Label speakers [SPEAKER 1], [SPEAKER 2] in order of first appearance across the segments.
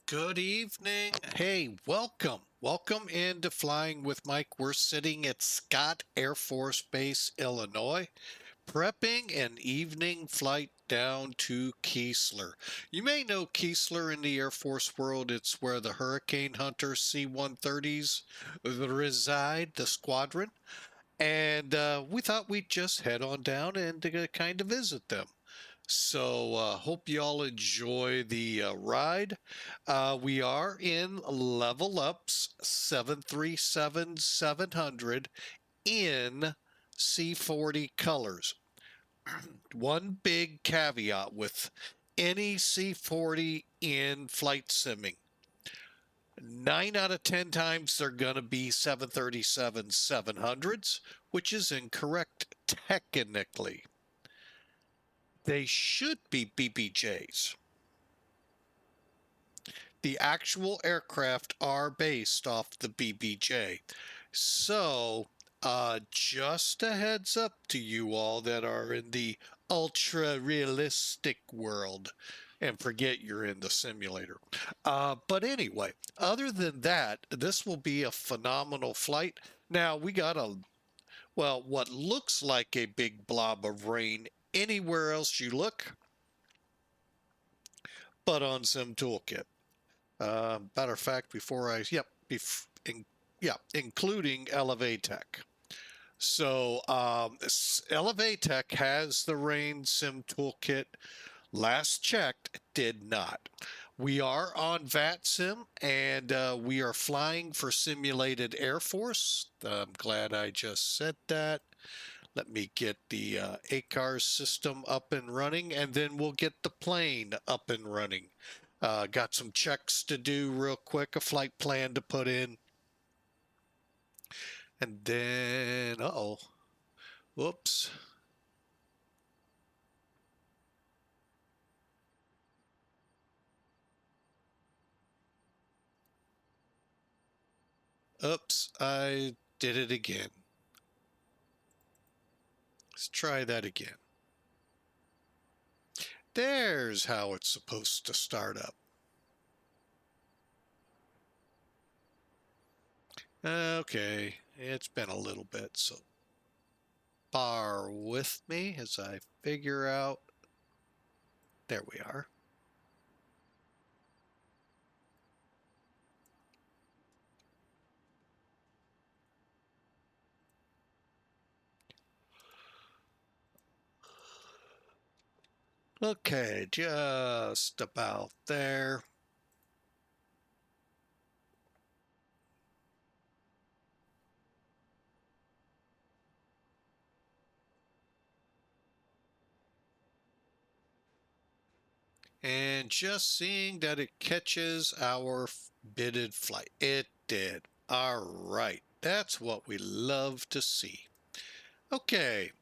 [SPEAKER 1] Good evening. Hey, welcome. Welcome into Flying with Mike. We're sitting at Scott Air Force Base, Illinois, prepping an evening flight down to Keesler. You may know Keesler in the Air Force world. It's where the Hurricane Hunter C-130s reside, the squadron. And we thought we'd just head on down and kind of visit them. So hope you all enjoy the ride. We are in LevelUp's 737-700 in C40 colors. One big caveat with any C40 in flight simming. 9 out of 10 times they're going to be 737-700s, which is incorrect technically. They should be BBJs. The actual aircraft are based off the BBJ. So, just a heads up to you all that are in the ultra realistic world, and forget you're in the simulator. But anyway, other than that, this will be a phenomenal flight. Now, we got what looks like a big blob of rain anywhere else you look, but on SimToolkit. Matter of fact, including Elevatech. So Elevatech has the rain SimToolkit. Last checked, did not. We are on VATSIM, and we are flying for Simulated Air Force. I'm glad I just said that. Let me get the ACARS system up and running, and then we'll get the plane up and running. Got some checks to do real quick, a flight plan to put in. And then, whoops. Oops, I did it again. Let's try that again. There's how it's supposed to start up. Okay, it's been a little bit, so bear with me as I figure out. There we are. Okay, just about there. And just seeing that it catches our bidded flight. It did. All right. That's what we love to see. Okay.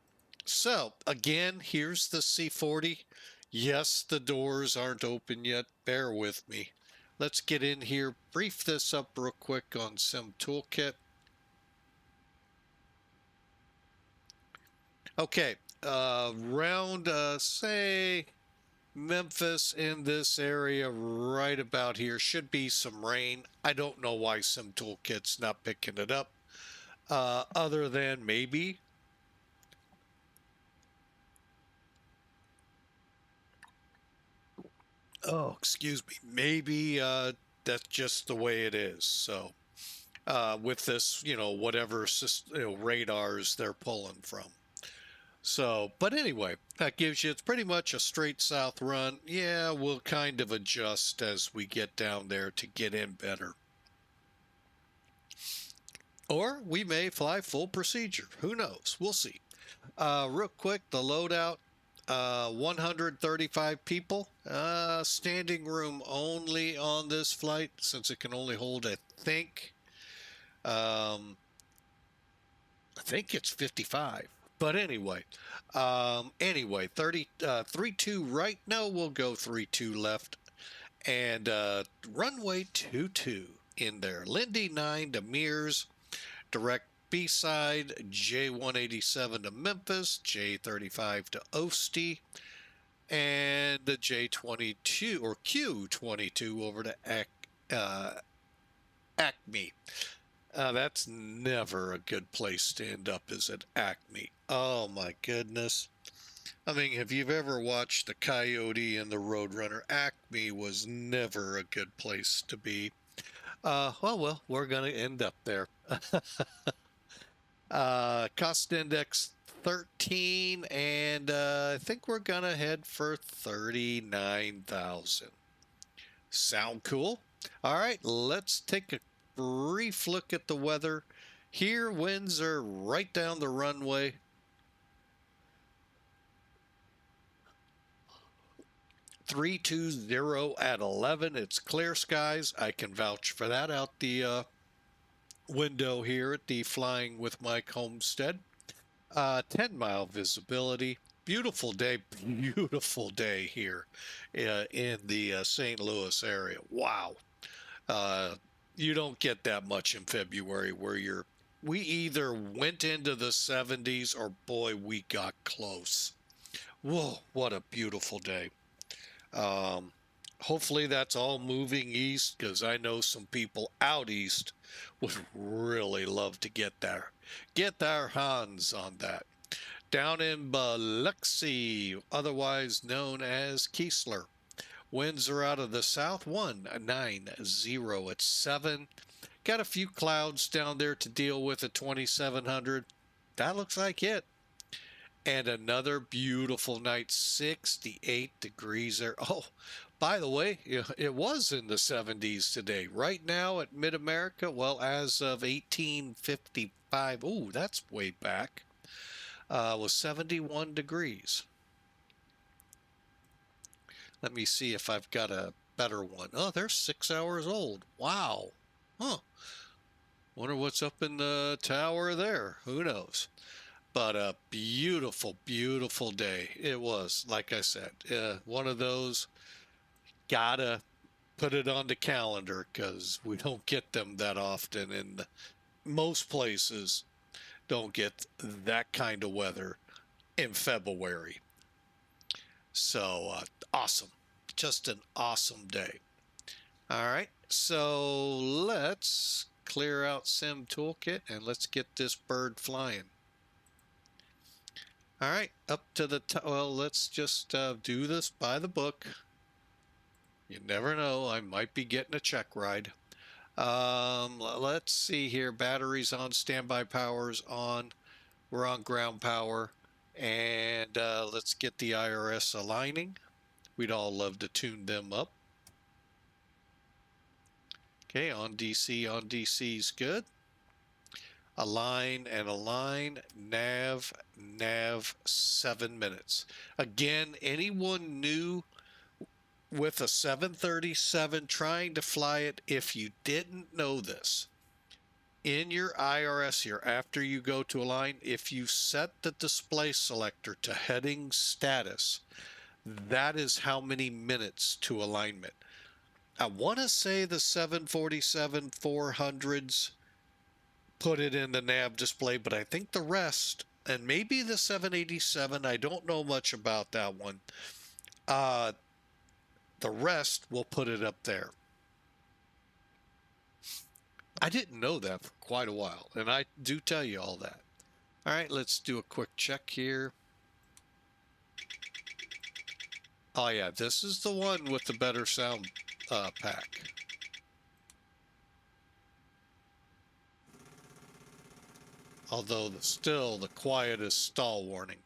[SPEAKER 1] So again, here's the C40. Yes, the doors aren't open yet. Bear with me. Let's get in here, brief this up real quick on SimToolkit. Okay, around, say, Memphis in this area right about here should be some rain. I don't know why SimToolkit's not picking it up, other than maybe excuse me, maybe that's just the way it is. So with this, whatever system, radars they're pulling from. So, but anyway, that gives you, it's pretty much a straight south run. Yeah, we'll kind of adjust as we get down there to get in better. Or we may fly full procedure. Who knows? We'll see. Real quick, the loadout, 135 people. Standing room only on this flight since it can only hold, I think it's 55. But anyway, 3-2 right. No, we'll go 3-2 left. And runway 22 in there. Lindy 9 to Mears. Direct B-side, J187 to Memphis, J35 to Ostie, and the J22 or Q22 over to uh, Acme. That's never a good place to end up, is it? Acme. Oh my goodness. I mean, if you've ever watched The Coyote and the Roadrunner, Acme was never a good place to be. Well, we're going to end up there. Cost index 13, and I think we're going to head for 39,000. Sound cool? All right, let's take a brief look at the weather. Here, winds are right down the runway. 320 at 11. It's clear skies. I can vouch for that out the window here at the Flying with Mike homestead. 10-mile visibility. Beautiful day here in the St. Louis area. Wow. You don't get that much in February where we either went into the 70s or boy, we got close. Whoa, what a beautiful day. Hopefully that's all moving east, because I know some people out east would really love to get their hands on that. Down in Biloxi, otherwise known as Keesler, winds are out of the south, 190 at 7. Got a few clouds down there to deal with at 2700. That looks like it. And another beautiful night, 68 degrees there. Oh, by the way, it was in the 70s today. Right now at Mid-America, well, as of 1855, oh, that's way back, was 71 degrees. Let me see if I've got a better one. Oh, they're 6 hours old. Wow. Huh. Wonder what's up in the tower there. Who knows? But a beautiful, beautiful day. It was, like I said, one of those, gotta put it on the calendar because we don't get them that often. And most places don't get that kind of weather in February. So awesome. Just an awesome day. All right. So let's clear out Sim Toolkit and let's get this bird flying. All right, up to the top. Well, let's just do this by the book. You never know, I might be getting a check ride. Let's see here. Batteries on, standby power's on. We're on ground power. And let's get the IRS aligning. We'd all love to tune them up. Okay, on DC's good. Align and align, nav 7 minutes. Again, anyone new with a 737 trying to fly it, if you didn't know this, in your IRS here, after you go to align, if you set the display selector to heading status, that is how many minutes to alignment. I want to say the 747-400s put it in the nav display, but I think the rest, and maybe the 787, I don't know much about that one. The rest will put it up there. I didn't know that for quite a while, and I do tell you all that. All right, let's do a quick check here. Oh yeah, this is the one with the better sound pack. Although still the quietest stall warning.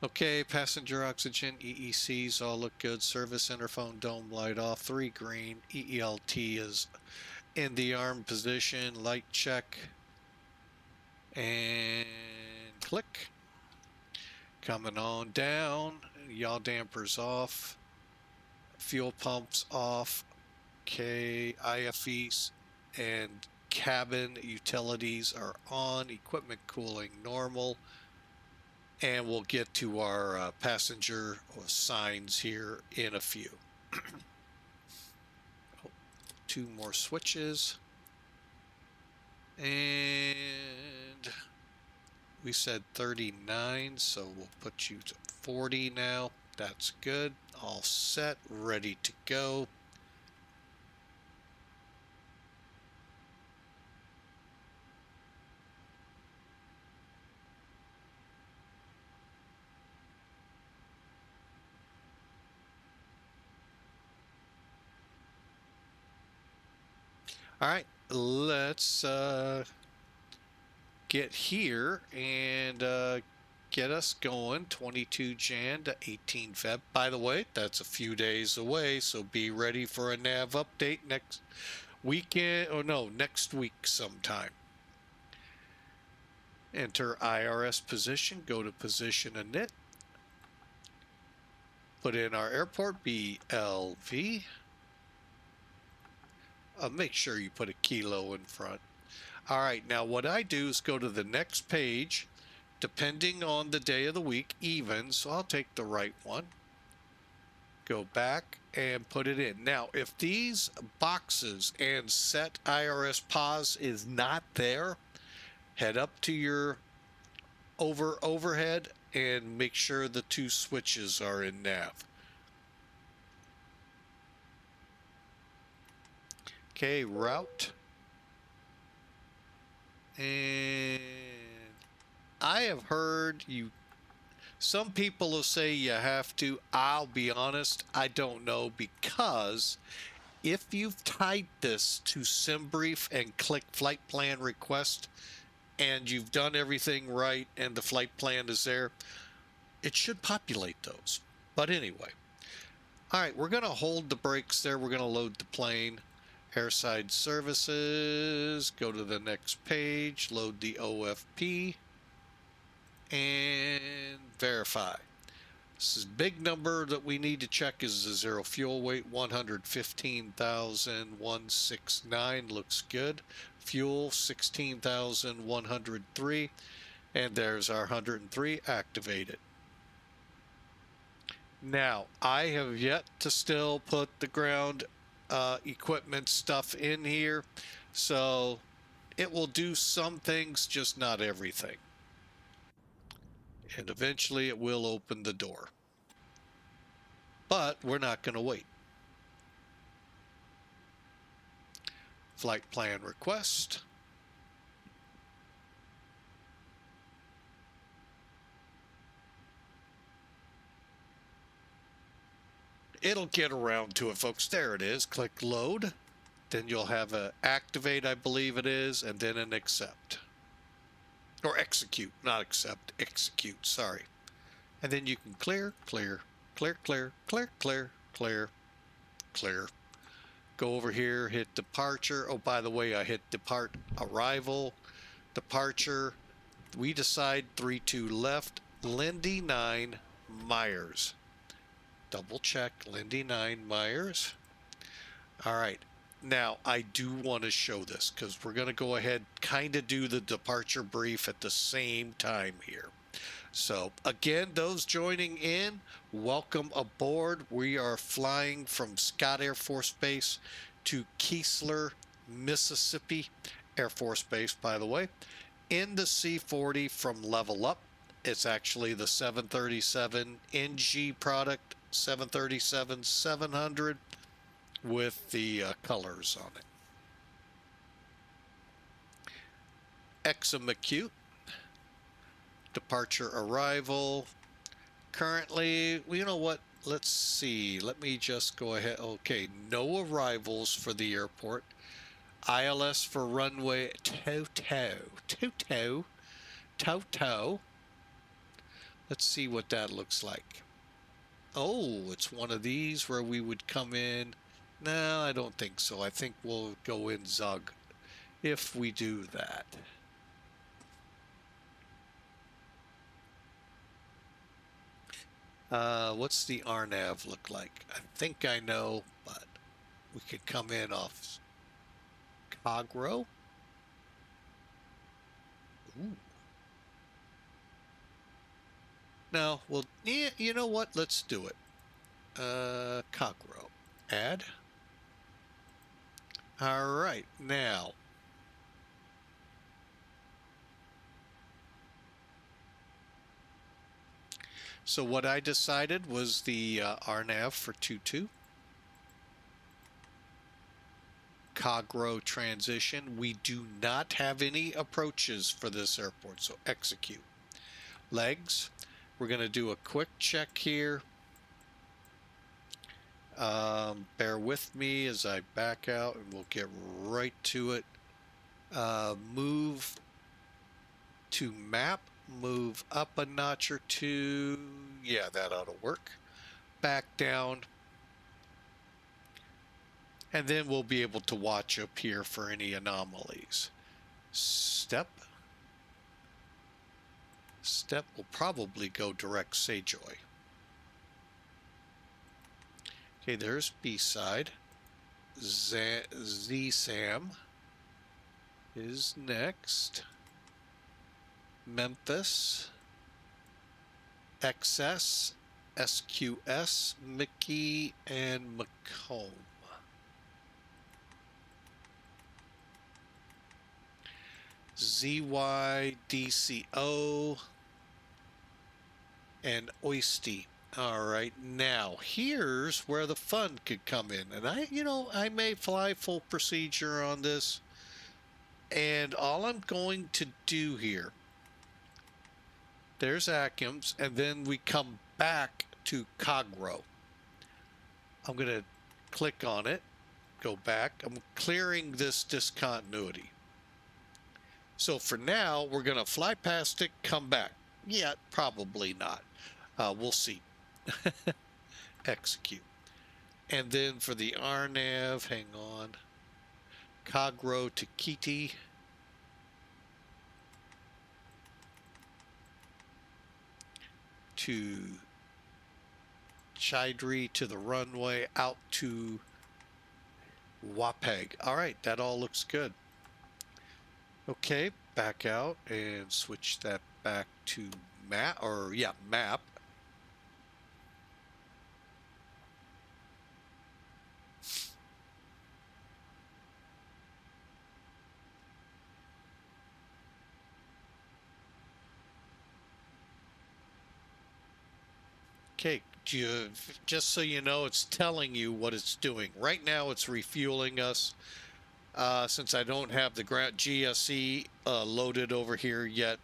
[SPEAKER 1] Okay, passenger oxygen, EECs all look good. Service interphone dome light off, 3 green. EELT is in the arm position. Light check. And click. Coming on down. Yaw dampers off. Fuel pumps off. Okay, IFEs and cabin utilities are on. Equipment cooling normal. And we'll get to our passenger signs here in a few. 2 more switches. And we said 39, so we'll put you to C40 now. That's good. All set, ready to go. All right, let's get here and get us going. 22 Jan to 18 Feb. By the way, that's a few days away, so be ready for a nav update next weekend, or no, next week sometime. Enter IRS position, go to position init, put in our airport, BLV. Make sure you put a kilo in front. All right, now what I do is go to the next page, depending on the day of the week, even, so I'll take the right one. Go back and put it in. Now, if these boxes and set IRS pause is not there, head up to your overhead and make sure the two switches are in nav. Okay, route. And I have heard some people will say you have to. I'll be honest, I don't know, because if you've tied this to SimBrief and click flight plan request and you've done everything right and the flight plan is there, it should populate those. But anyway, all right, we're going to hold the brakes there. We're going to load the plane. Airside services, go to the next page, load the OFP, and verify. This is big number that we need to check is the zero fuel weight, 115,169, looks good. Fuel, 16,103, and there's our 103 activated. Now, I have yet to still put the ground equipment stuff in here, so it will do some things, just not everything. And eventually it will open the door. But we're not going to wait. Flight plan request. It'll get around to it, folks. There it is. Click load. Then you'll have a activate, I believe it is, and then an accept. Or execute, not accept, execute, sorry. And then you can clear, clear, clear, clear, clear, clear, clear, clear. Go over here, hit departure. Oh, by the way, I hit depart, arrival, departure. We decide 32 left, Lindy 9, Myers. Double check, Lindy 9, Myers. All right. Now, I do want to show this because we're going to go ahead, kind of do the departure brief at the same time here. So, again, those joining in, welcome aboard. We are flying from Scott Air Force Base to Keesler, Mississippi Air Force Base, by the way, in the C40 from LevelUP. It's actually the 737NG product, 737-700. With the colors on it. Execute. Departure arrival. Currently, you know what? Let's see. Let me just go ahead. Okay, no arrivals for the airport. ILS for runway Toto. Let's see what that looks like. Oh, it's one of these where we would come in. No, I don't think so. I think we'll go in Zug if we do that. What's the RNAV look like? I think I know, but we could come in off Cogro. Ooh. No, well, yeah, you know what? Let's do it. Cogro. Add. All right, now. So what I decided was the RNAV for 22. Cogro transition. We do not have any approaches for this airport, so execute. Legs. We're going to do a quick check here. Bear with me as I back out and we'll get right to it. Move to map, move up a notch or two. Yeah, that ought to work. Back down. And then we'll be able to watch up here for any anomalies. Step. Step will probably go direct Sayjoy. Okay, there's B-side. Z-Sam is next. Memphis. XS, SQS, Mickey, and Macomb. ZY, DCO, and Oyster. All right, now here's where the fun could come in. And I may fly full procedure on this. And all I'm going to do here, there's Atkins, and then we come back to Cogro. I'm going to click on it, go back. I'm clearing this discontinuity. So for now, we're going to fly past it, come back. Yeah, probably not. We'll see. Execute. And then for the RNAV, hang on. Cogro to Kiti. To Chidri to the runway, out to Wapeg. All right, that all looks good. Okay, back out and switch that back to map, map. Okay, just so you know, it's telling you what it's doing. Right now, it's refueling us. Since I don't have the GSE loaded over here yet,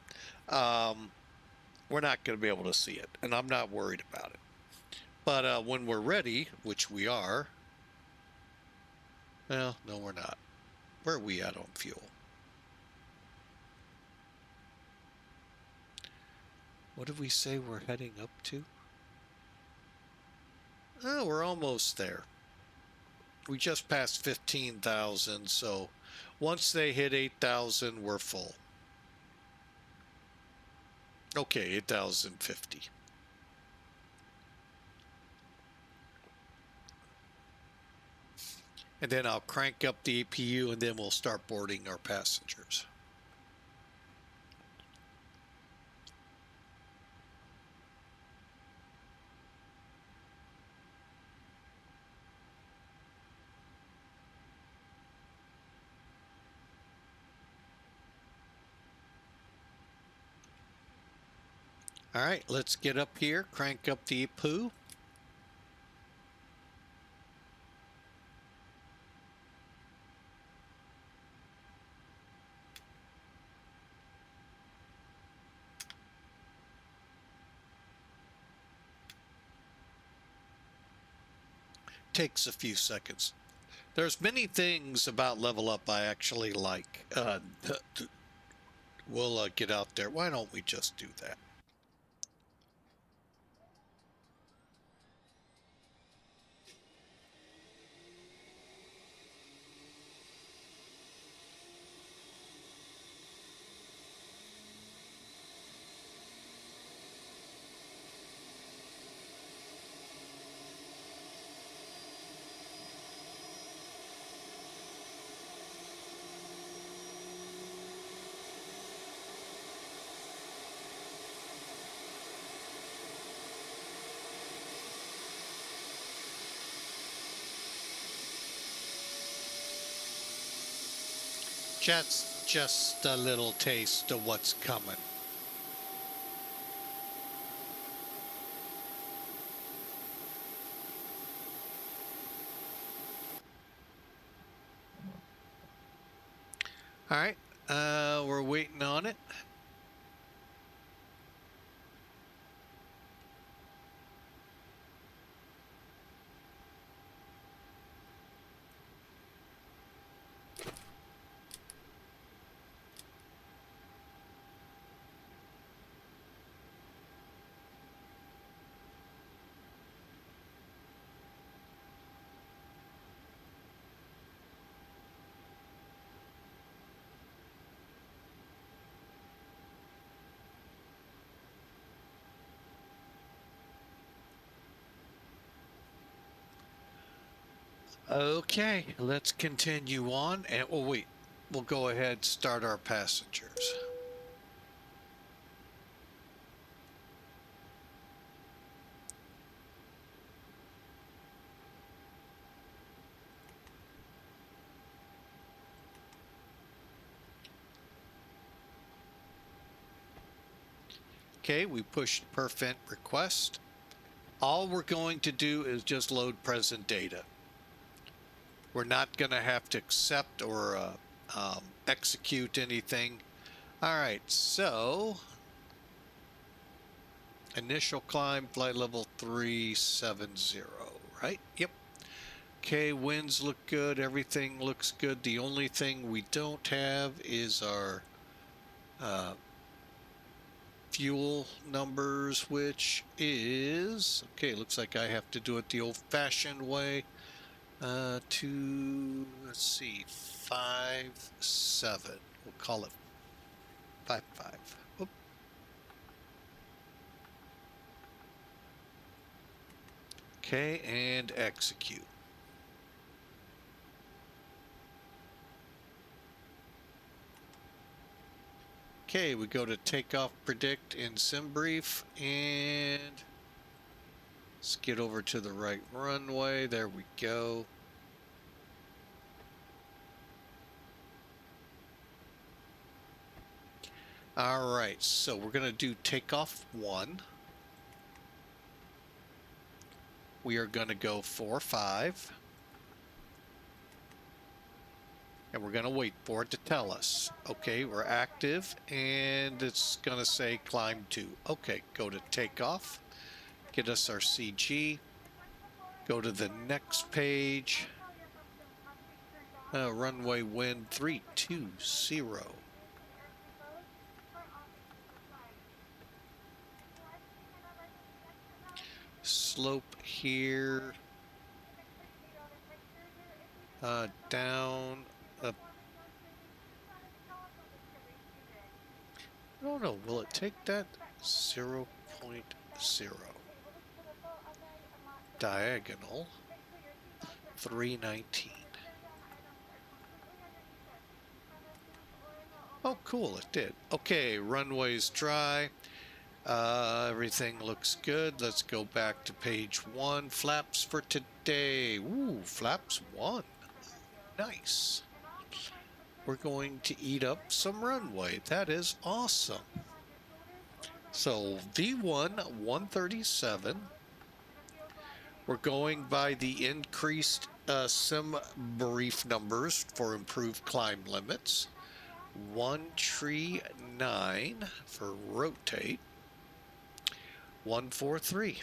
[SPEAKER 1] we're not going to be able to see it, and I'm not worried about it. But when we're ready, which we are, well, no, we're not. Where are we at on fuel? What did we say we're heading up to? Oh, we're almost there. We just passed 15,000, so once they hit 8,000, we're full. Okay, 8,050. And then I'll crank up the APU, and then we'll start boarding our passengers. All right, let's get up here, crank up the APU. Takes a few seconds. There's many things about LevelUP I actually like. We'll get out there. Why don't we just do that? Just a little taste of what's coming. All right, we're waiting on it. Okay, let's continue on. And oh wait, we'll go ahead and start our passengers. Okay, we pushed perf int request. All we're going to do is just load present data. We're not going to have to accept or execute anything. All right, so initial climb, flight level 370, right? Yep. Okay, winds look good. Everything looks good. The only thing we don't have is our fuel numbers, which is, okay, looks like I have to do it the old-fashioned way. Let's see, 57. We'll call it 55. Oop. Okay, and execute. Okay, we go to takeoff predict in SimBrief, and let's get over to the right runway. There we go. All right, so we're going to do takeoff 1. We are going to go 4-5. And we're going to wait for it to tell us. Okay, we're active, and it's going to say climb 2. Okay, go to takeoff, get us our CG, go to the next page, runway wind 320. Slope here, down, up. I don't know, will it take that? 0.0. Diagonal, 319. Oh, cool, it did. Okay, runway's dry. Everything looks good. Let's go back to page 1. Flaps for today. Ooh, flaps 1. Nice. We're going to eat up some runway. That is awesome. So V1 137. We're going by the increased SimBrief numbers for improved climb limits. 139 for rotate. 143.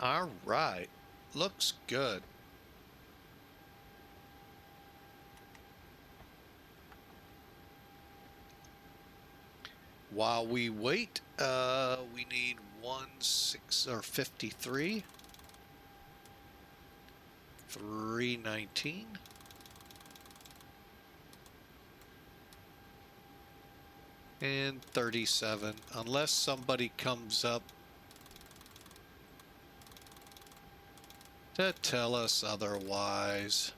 [SPEAKER 1] All right, looks good. While we wait, we need 53, 319. And 37, unless somebody comes up to tell us otherwise.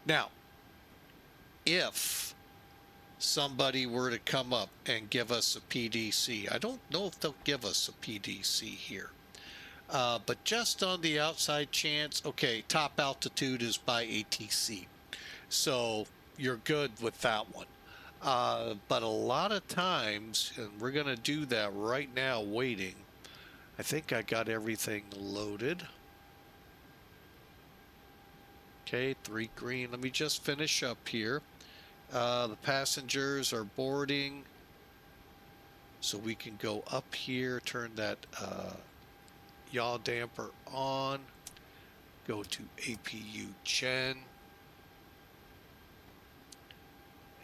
[SPEAKER 1] Now, if somebody were to come up and give us a PDC, I don't know if they'll give us a PDC here, but just on the outside chance, okay, top altitude is by ATC, so you're good with that one. But a lot of times, and we're going to do that right now, waiting, I think I got everything loaded. Okay, 3 green. Let me just finish up here. The passengers are boarding. So we can go up here, turn that yaw damper on, go to APU Gen,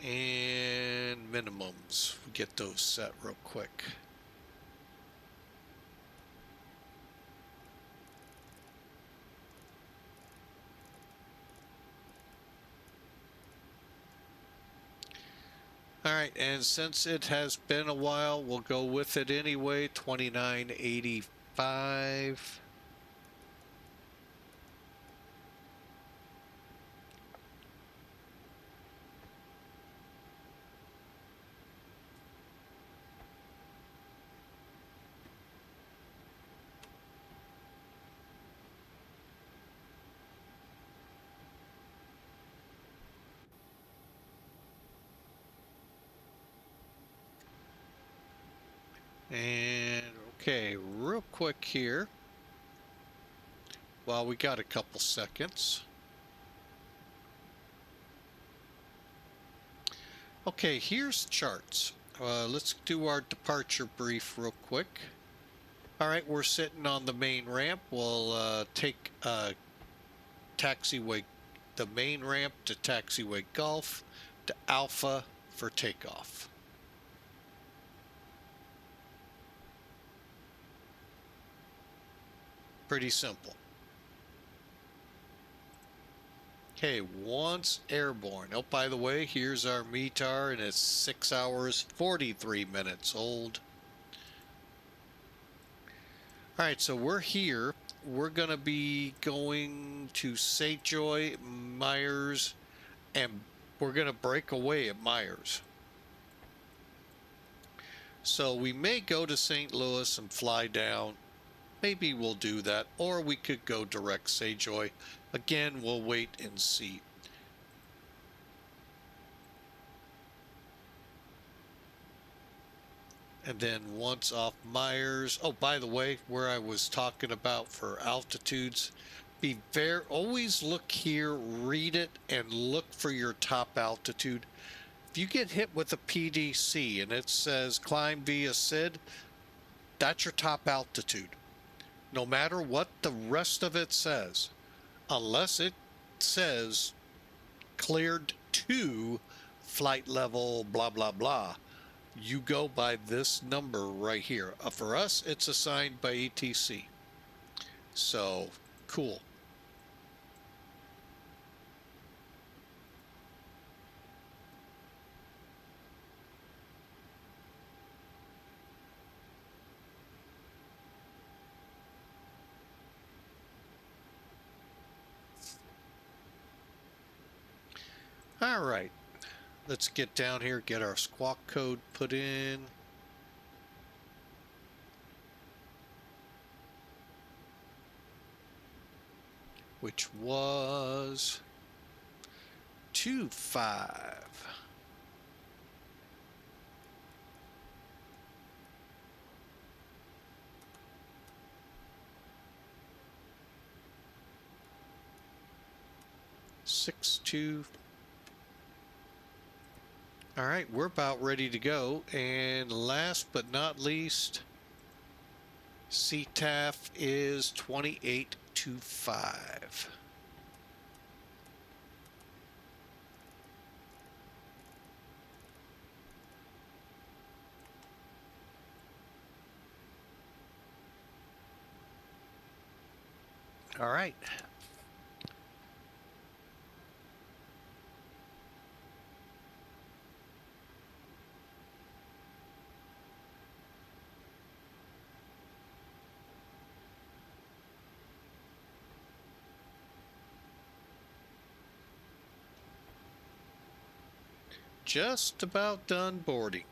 [SPEAKER 1] and minimums. We get those set real quick. All right, and since it has been a while, we'll go with it anyway, 2985. And okay, real quick here, while we got a couple seconds. Okay, here's charts. Let's do our departure brief real quick. All right, we're sitting on the main ramp. We'll take taxiway, the main ramp to taxiway Gulf to Alpha for takeoff. Pretty simple. Okay, once airborne. Oh, by the way, here's our METAR, and it's 6 hours, 43 minutes old. All right, so we're here. We're going to be going to St. Joy, Myers, and we're going to break away at Myers. So we may go to St. Louis and fly down. Maybe we'll do that, or we could go direct St. Joy. Again, we'll wait and see. And then once off Myers, oh, by the way, where I was talking about for altitudes, always look here, read it, and look for your top altitude. If you get hit with a PDC and it says climb via SID, that's your top altitude. No matter what the rest of it says, unless it says cleared to flight level blah blah blah, you go by this number right here. For us, it's assigned by ATC. So cool. All right, let's get down here, get our squawk code put in. Which was 25. Six, 2. All right, we're about ready to go. And last but not least, CTAF is 2825. All right. Just about done boarding.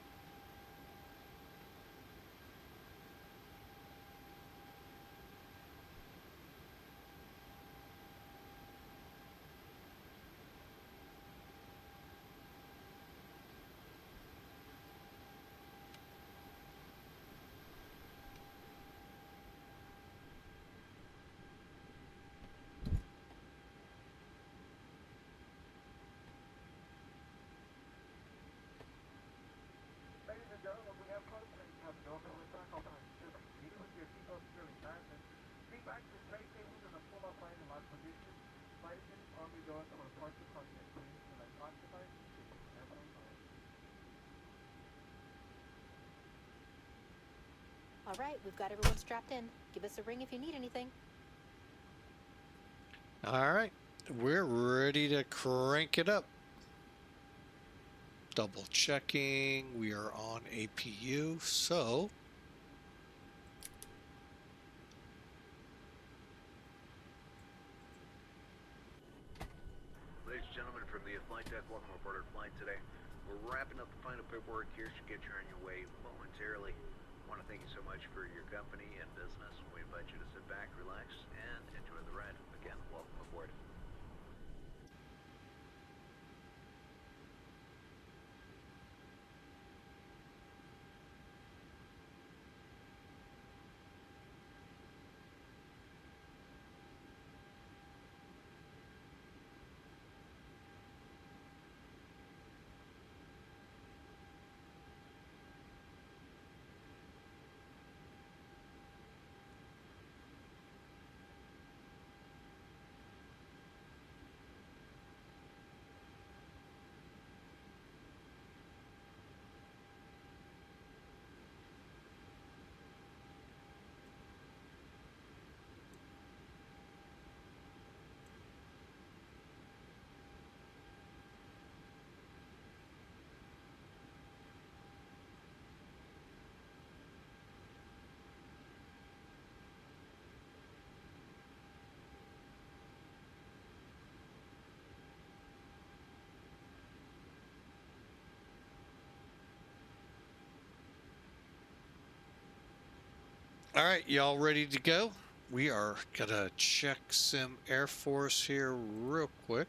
[SPEAKER 2] All right, we've got everyone strapped in. Give us a ring if you need anything.
[SPEAKER 1] All right, we're ready to crank it up. Double checking, we are on APU, so
[SPEAKER 3] ladies and gentlemen from the flight deck, welcome aboard our flight today. We're wrapping up the final paperwork here to get you on your way momentarily. I want to thank you so much for your company and business. We invite you to sit back, relax, and enjoy the ride. Again, welcome aboard.
[SPEAKER 1] all right, y'all ready to go? We are gonna check Sim Air Force here real quick.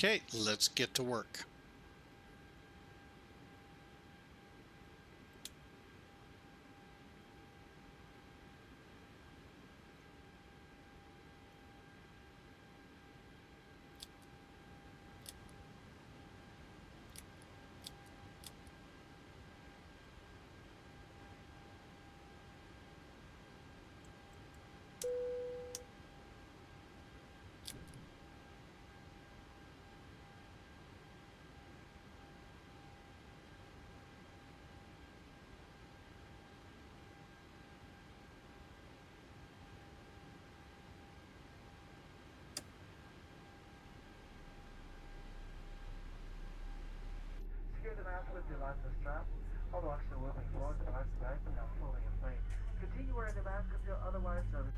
[SPEAKER 1] Okay, let's get to work.
[SPEAKER 4] Secure the mask with the elastic strap. All the oxygen moving forward, the device back, and now fully inflamed. Continue wearing the mask until otherwise notified.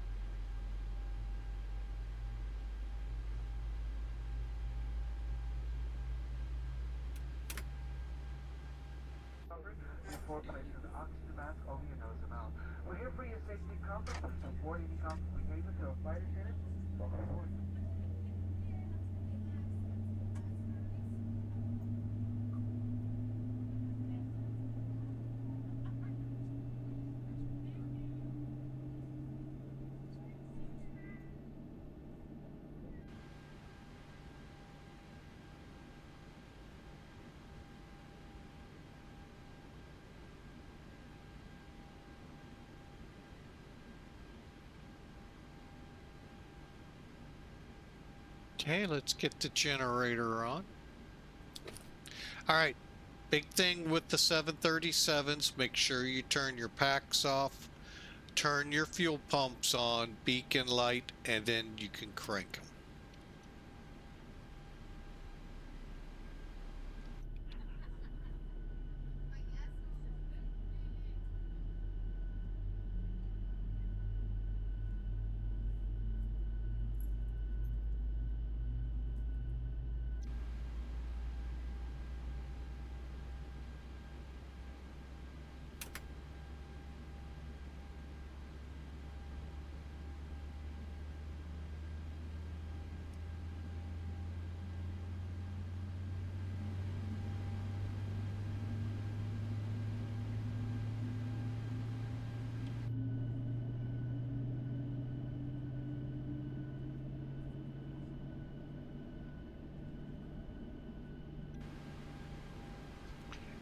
[SPEAKER 4] Before placing the oxygen mask over your nose and mouth. We're here for your safety and comfort. Please report any conflict behavior to a flight attendant. Welcome aboard.
[SPEAKER 1] Okay, let's get the generator on. All right, big thing with the 737s, make sure you turn your packs off, turn your fuel pumps on, beacon light, and then you can crank them.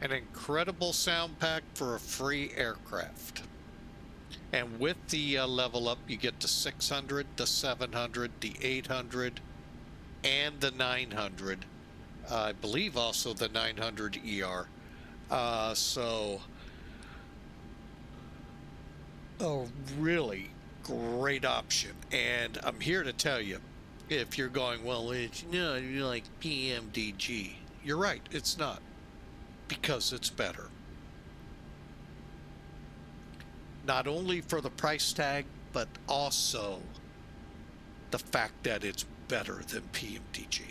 [SPEAKER 1] An incredible sound pack for a free aircraft. And with the level up, you get the 600, the 700, the 800, and the 900. I believe also the 900 ER. So a really great option. And I'm here to tell you, if you're going, well, it's not like PMDG. You're right, it's not, because it's better. Not only for the price tag, but also the fact that it's better than PMDG.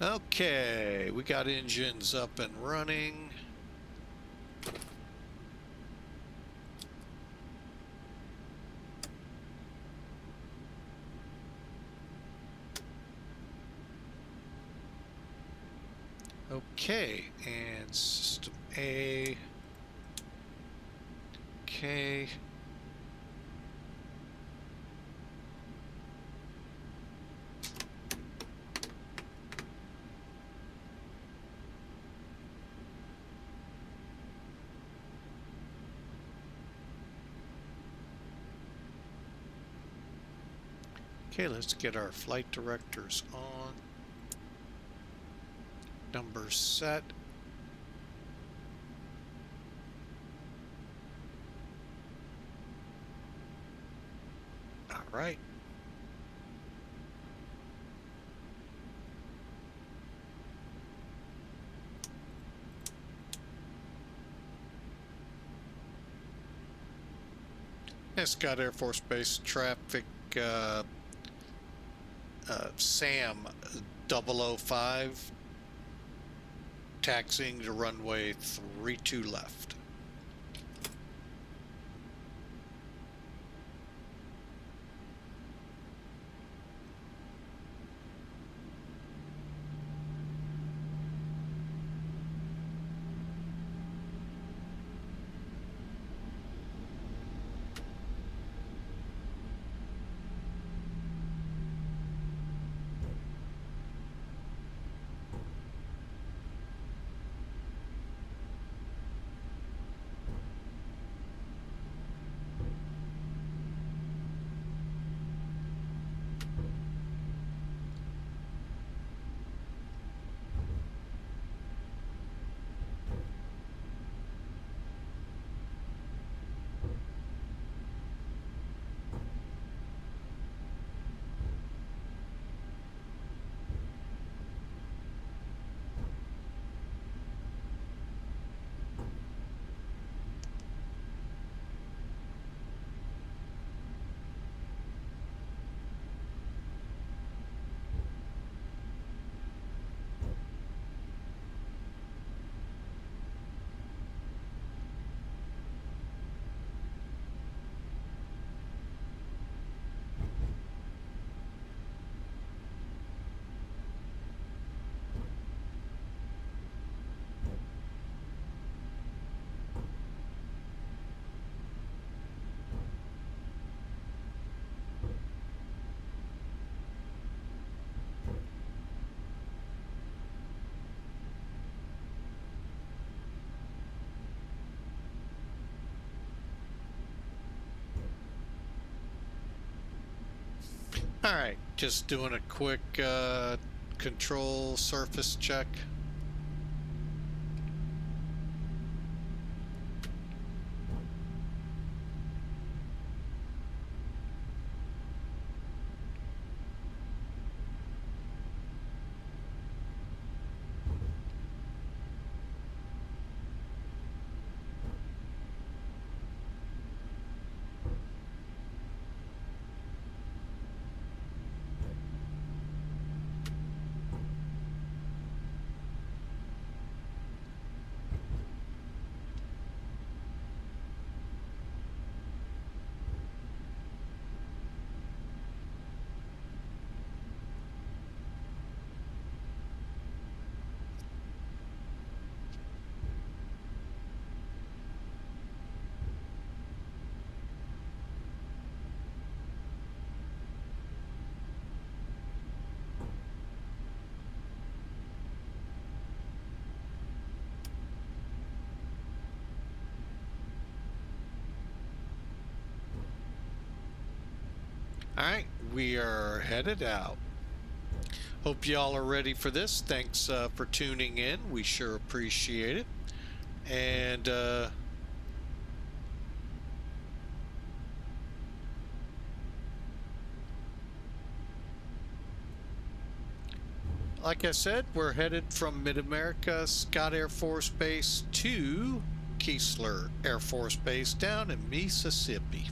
[SPEAKER 1] Okay, we got engines up and running. Okay, and system A. Okay. Okay, let's get our flight directors on. Number set. All right. Scott Air Force Base traffic, SAM 005, taxiing to runway 32 left. All right, just doing a quick control surface check. All right, we are headed out. Hope y'all are ready for this. Thanks for tuning in. We sure appreciate it. And like I said, we're headed from Mid-America Scott Air Force Base to Keesler Air Force Base down in Mississippi.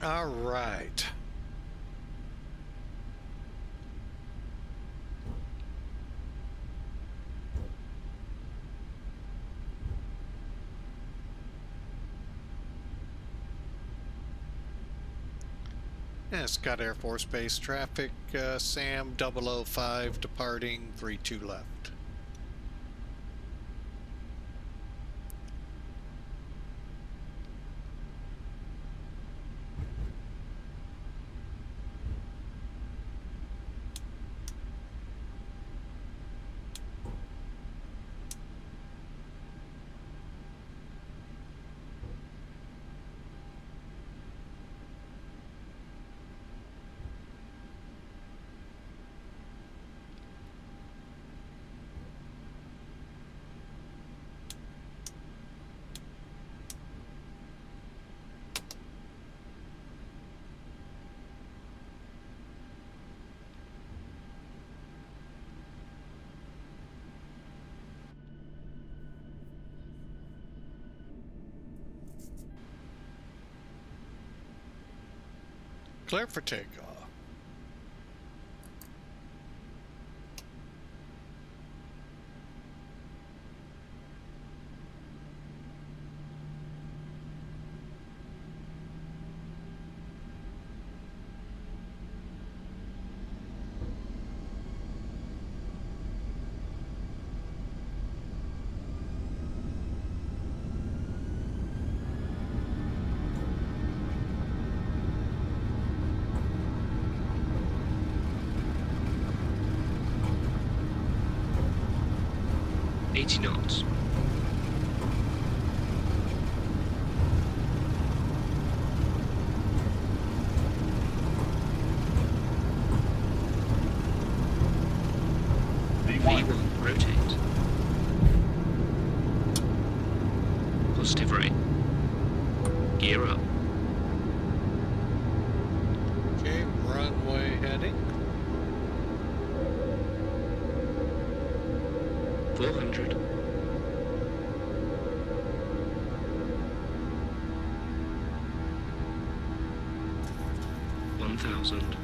[SPEAKER 1] All right. Yeah, Scott Air Force Base traffic, SAM 005 departing 32 left. Clear for takeoff.
[SPEAKER 5] Knots. V1 rotate. Positive rate. Gear up.
[SPEAKER 1] Okay, runway heading.
[SPEAKER 5] 400. 1000. 1,000.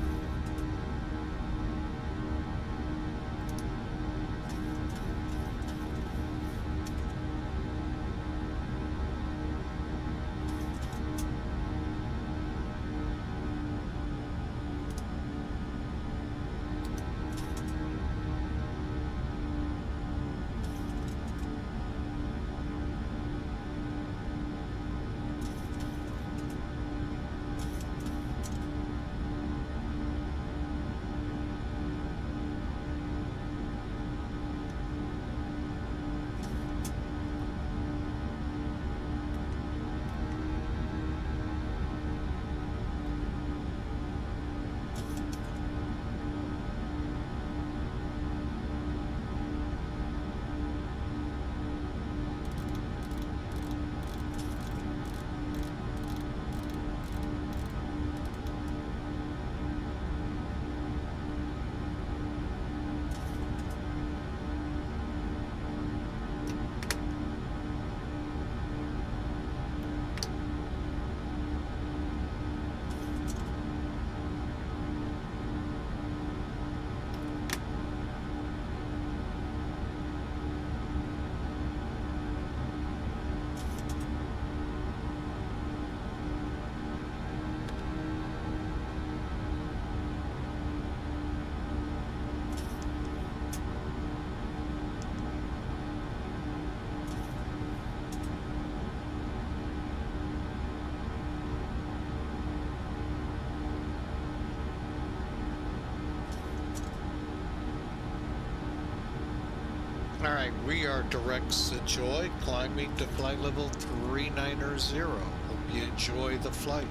[SPEAKER 1] All right, we are direct Joy climbing to flight level 390. Hope you enjoy the flight.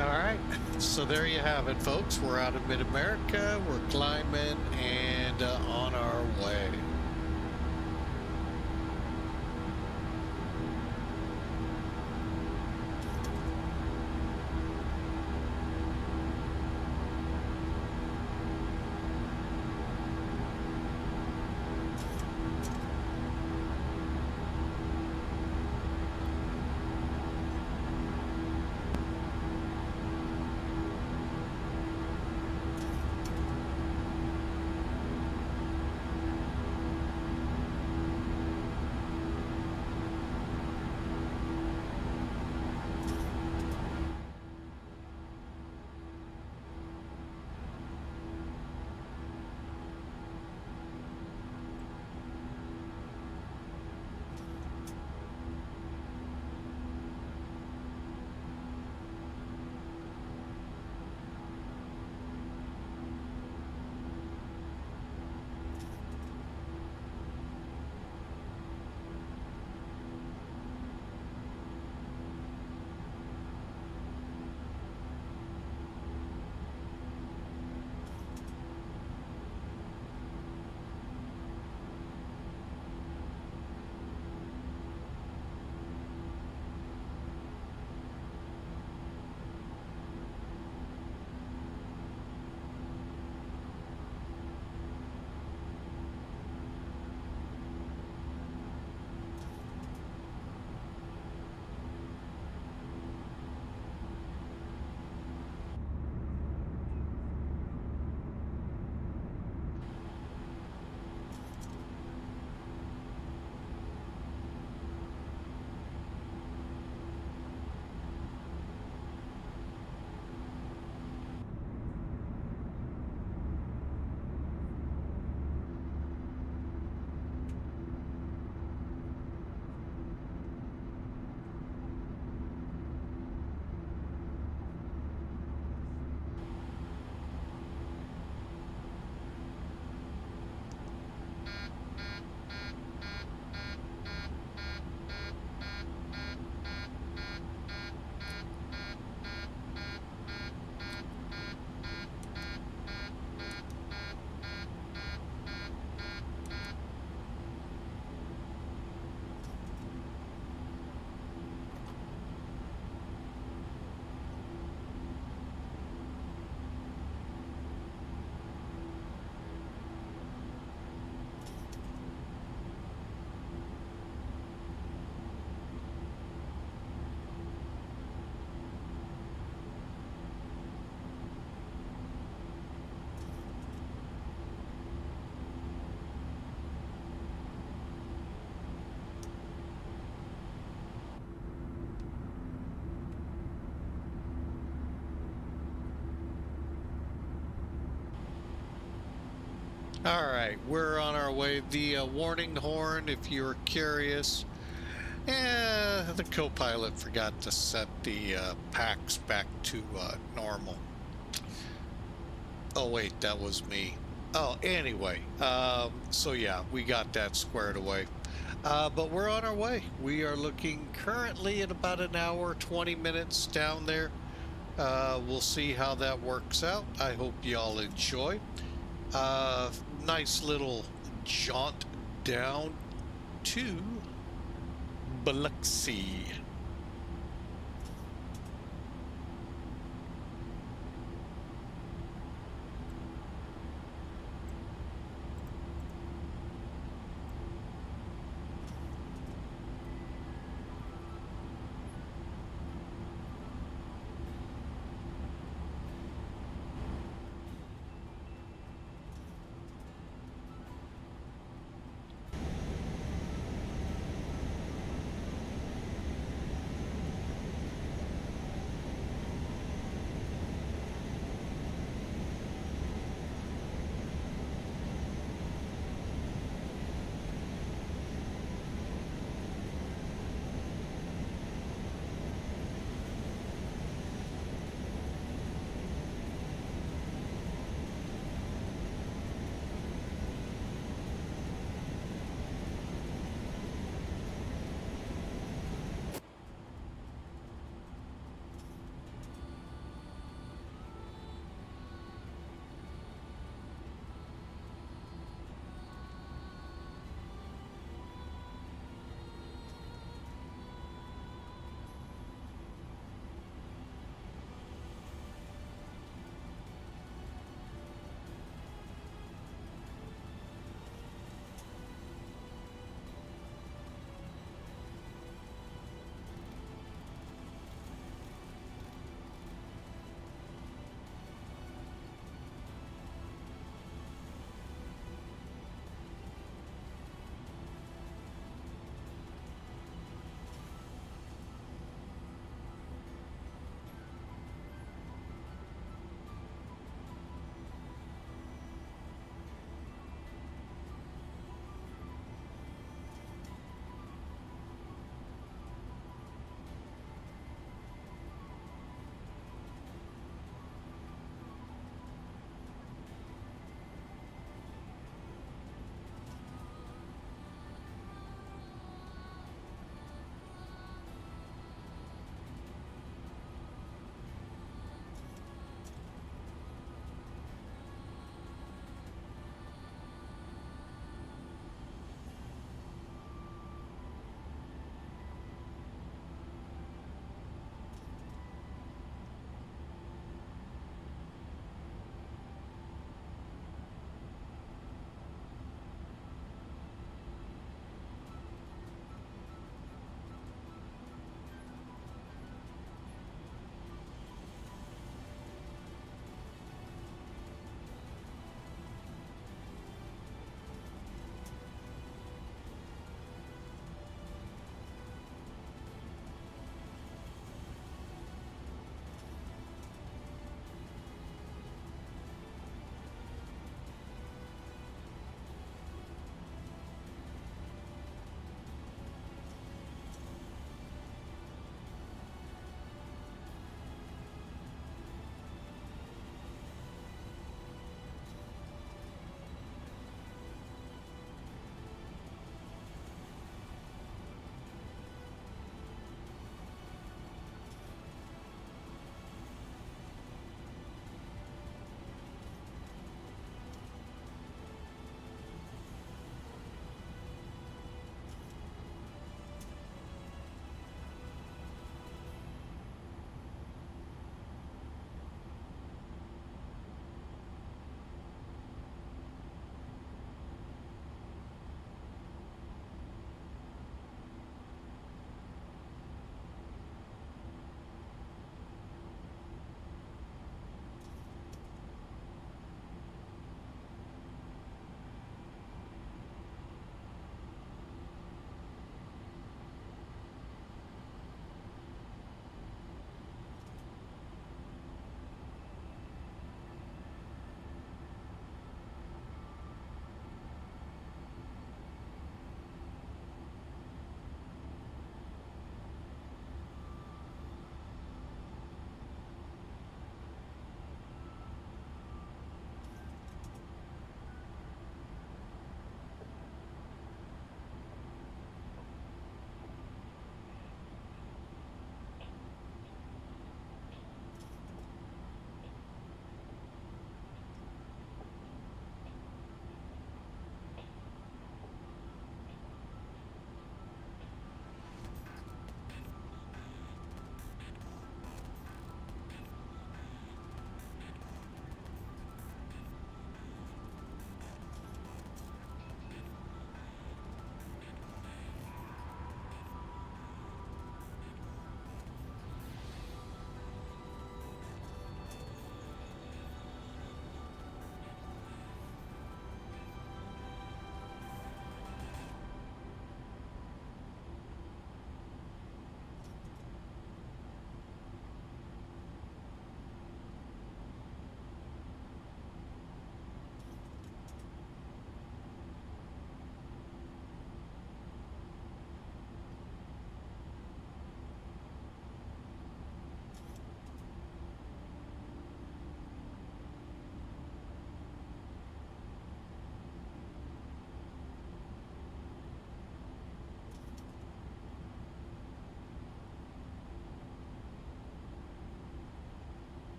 [SPEAKER 1] All right, so there you have it, folks. We're out of Mid-America. We're climbing and on our way. All right, we're on our way. The warning horn, if you're curious. The co-pilot forgot to set the packs back to normal. Oh wait, that was me. Oh, anyway, so yeah, we got that squared away. But we're on our way. We are looking currently at about an hour, 20 minutes down there. We'll see how that works out. I hope y'all enjoy. Nice little jaunt down to Biloxi.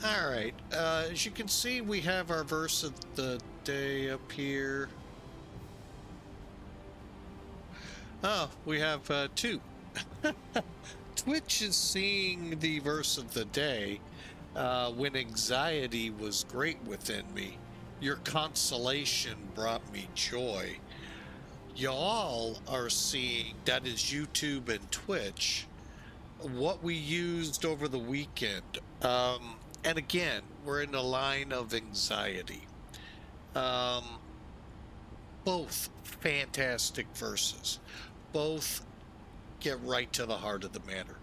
[SPEAKER 1] All right. As you can see, we have our verse of the day up here. Oh, we have two. Twitch is seeing the verse of the day. When anxiety was great within me, your consolation brought me joy. Y'all are seeing, that is YouTube and Twitch, what we used over the weekend. And again, we're in the line of anxiety. Both fantastic verses. Both get right to the heart of the matter.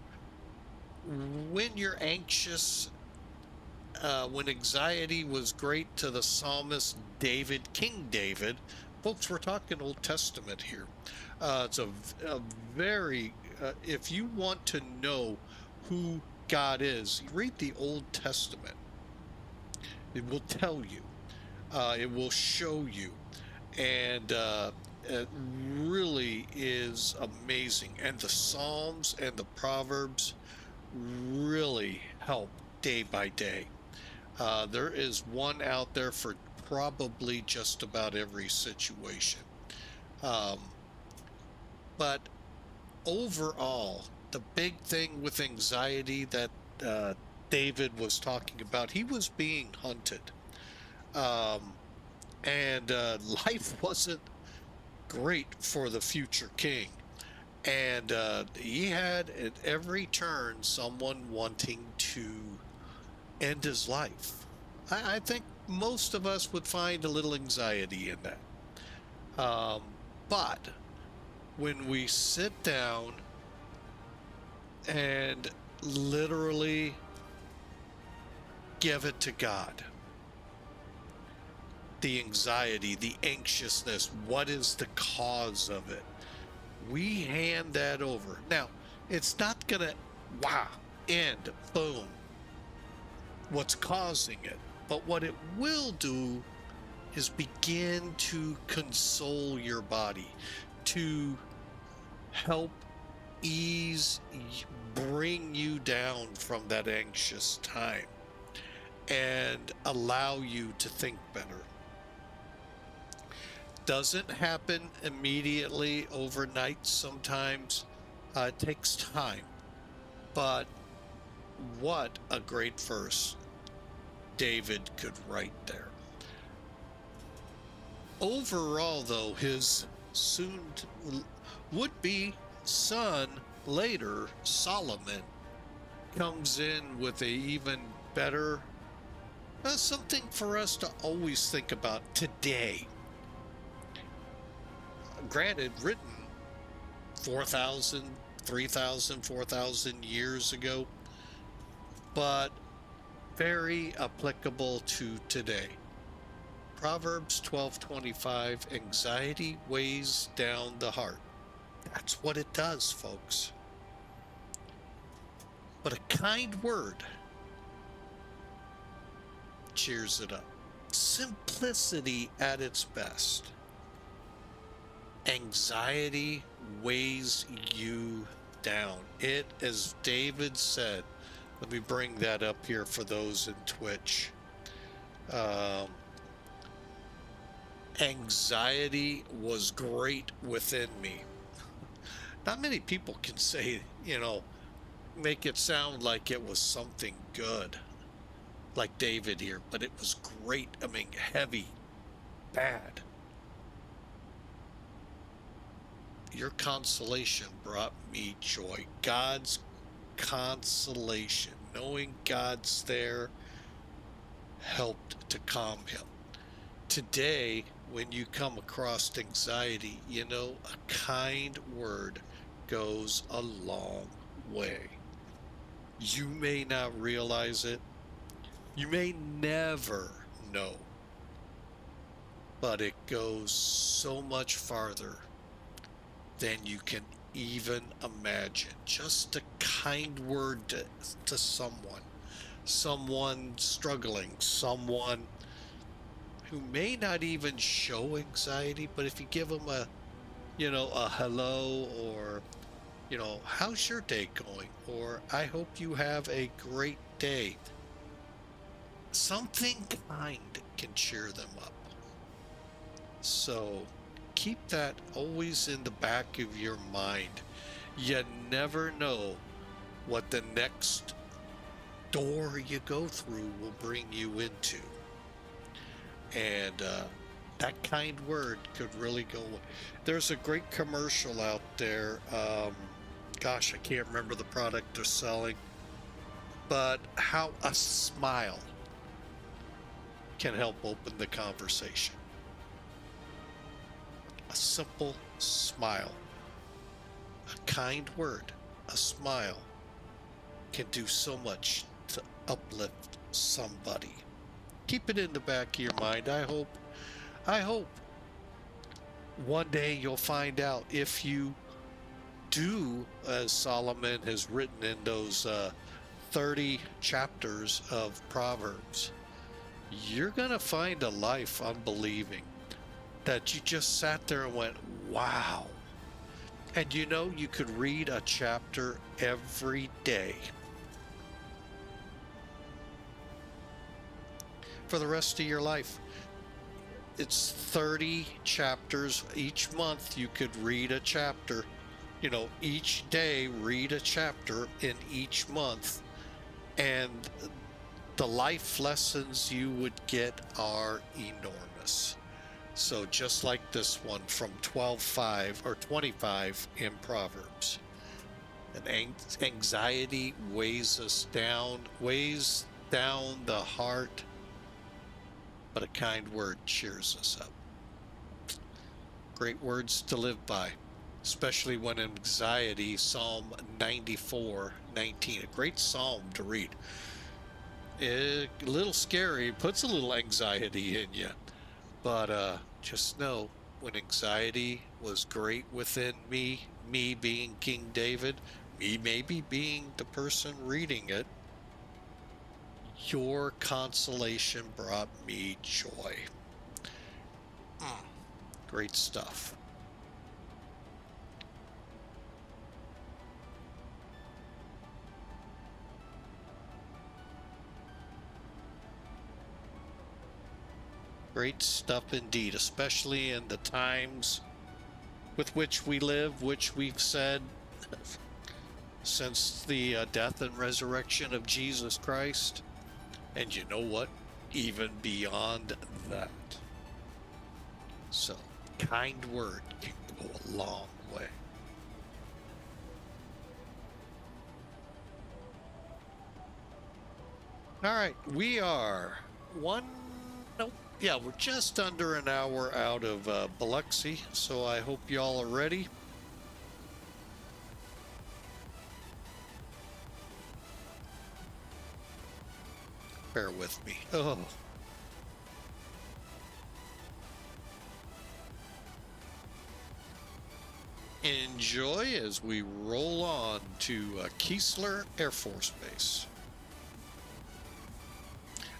[SPEAKER 1] When you're anxious, when anxiety was great to the psalmist David, King David, folks, we're talking Old Testament here. It's a very, if you want to know who God is, read the Old Testament. It will tell you, it will show you, and it really is amazing. And the Psalms and the Proverbs really help day by day. There is one out there for probably just about every situation. But overall, the big thing with anxiety that David was talking about, he was being hunted. And life wasn't great for the future king. And he had at every turn someone wanting to end his life. I think most of us would find a little anxiety in that. But when we sit down and literally give it to God, the anxiety, the anxiousness, what is the cause of it? We hand that over. Now, it's not going to, end, boom, what's causing it. But what it will do is begin to console your body, to help ease, bring you down from that anxious time, and allow you to think better. Doesn't happen immediately overnight. Sometimes it takes time. But what a great verse David could write there. Overall, though, his soon would-be son later, Solomon, comes in with a even better, something for us to always think about today. Granted, written 4,000, 3,000, 4,000 years ago, but very applicable to today. Proverbs 12:25, anxiety weighs down the heart. That's what it does, folks. But a kind word cheers it up. Simplicity at its best. Anxiety weighs you down. It, as David said, let me bring that up here for those in Twitch. Anxiety was great within me. Not many people can say, make it sound like it was something good, like David here, but it was great. I mean, heavy, bad. Your consolation brought me joy. God's consolation, knowing God's there, helped to calm him. Today, when you come across anxiety, a kind word goes a long way. You may not realize it. You may never know. But it goes so much farther than you can even imagine. Just a kind word to someone struggling, someone who may not even show anxiety, but if you give them a hello, or, how's your day going? Or I hope you have a great day. something kind can cheer them up. So keep that always in the back of your mind. You never know what the next door you go through will bring you into. And that kind word could really go. There's a great commercial out there. Gosh, I can't remember the product they're selling, but how a smile can help open the conversation. A simple smile, a kind word, a smile can do so much to uplift somebody. Keep it in the back of your mind. I hope one day you'll find out, if you do as Solomon has written in those 30 chapters of Proverbs, you're going to find a life unbelieving, that you just sat there and went, wow. And you know, you could read a chapter every day for the rest of your life. It's 30 chapters. Each month you could read a chapter. You know, each day read a chapter in each month. And the life lessons you would get are enormous. So just like this one from 12:5 or 25 in Proverbs. And anxiety weighs us down, weighs down the heart, but a kind word cheers us up. Great words to live by, especially when anxiety, Psalm 94:19, a great psalm to read. A little scary, puts a little anxiety in you, but just know, when anxiety was great within me being King David, me maybe being the person reading it, your consolation brought me joy. Great stuff. Great stuff indeed, especially in the times with which we live, which we've said since the death and resurrection of Jesus Christ. And you know what? Even beyond that. So, kind word can go a long way. All right, we are we're just under an hour out of Biloxi, so I hope y'all are ready. Bear with me. Oh. Enjoy as we roll on to Keesler Air Force Base.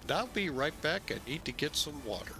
[SPEAKER 1] And I'll be right back. I need to get some water.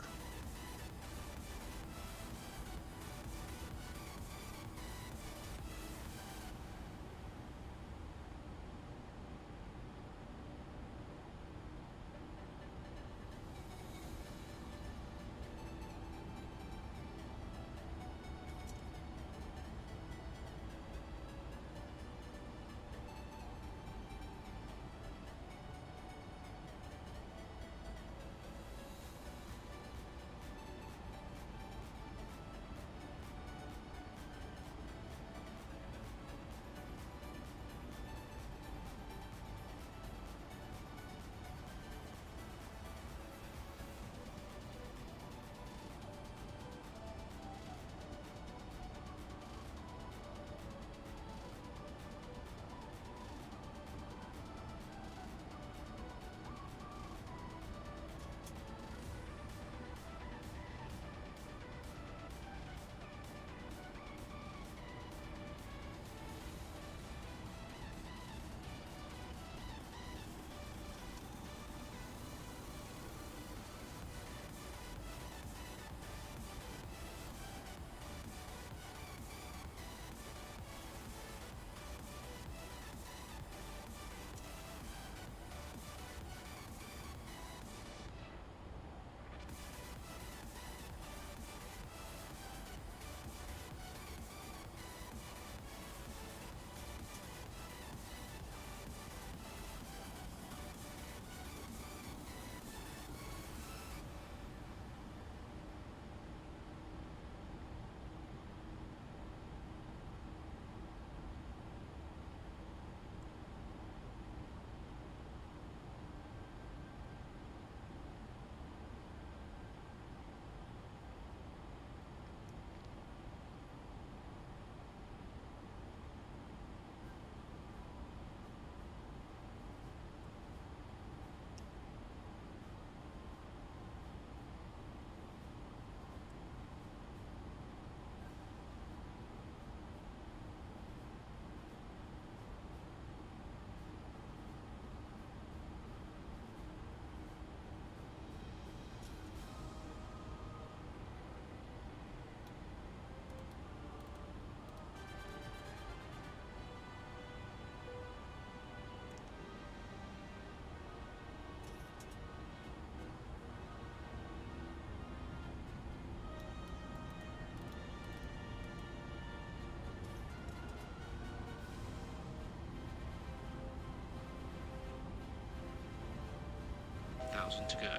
[SPEAKER 5] 1,000 to go.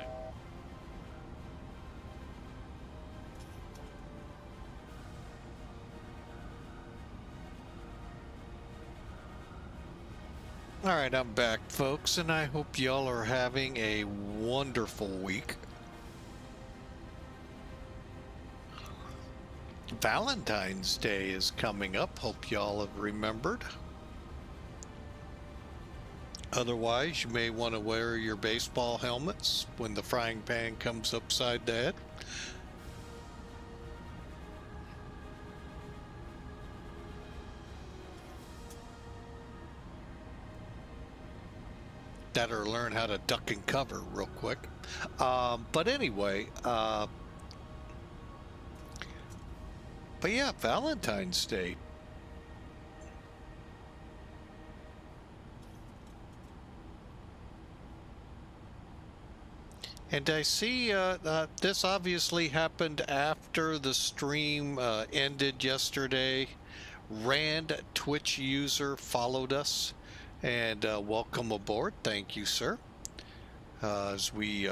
[SPEAKER 1] All right, I'm back, folks, and I hope y'all are having a wonderful week. Valentine's Day is coming up. Hope y'all have remembered. Otherwise, you may want to wear your baseball helmets when the frying pan comes upside the head. That or learn how to duck and cover real quick. But anyway, but yeah, Valentine's Day. And I see this obviously happened after the stream ended yesterday. Rand Twitch user followed us, and welcome aboard. Thank you, sir. As we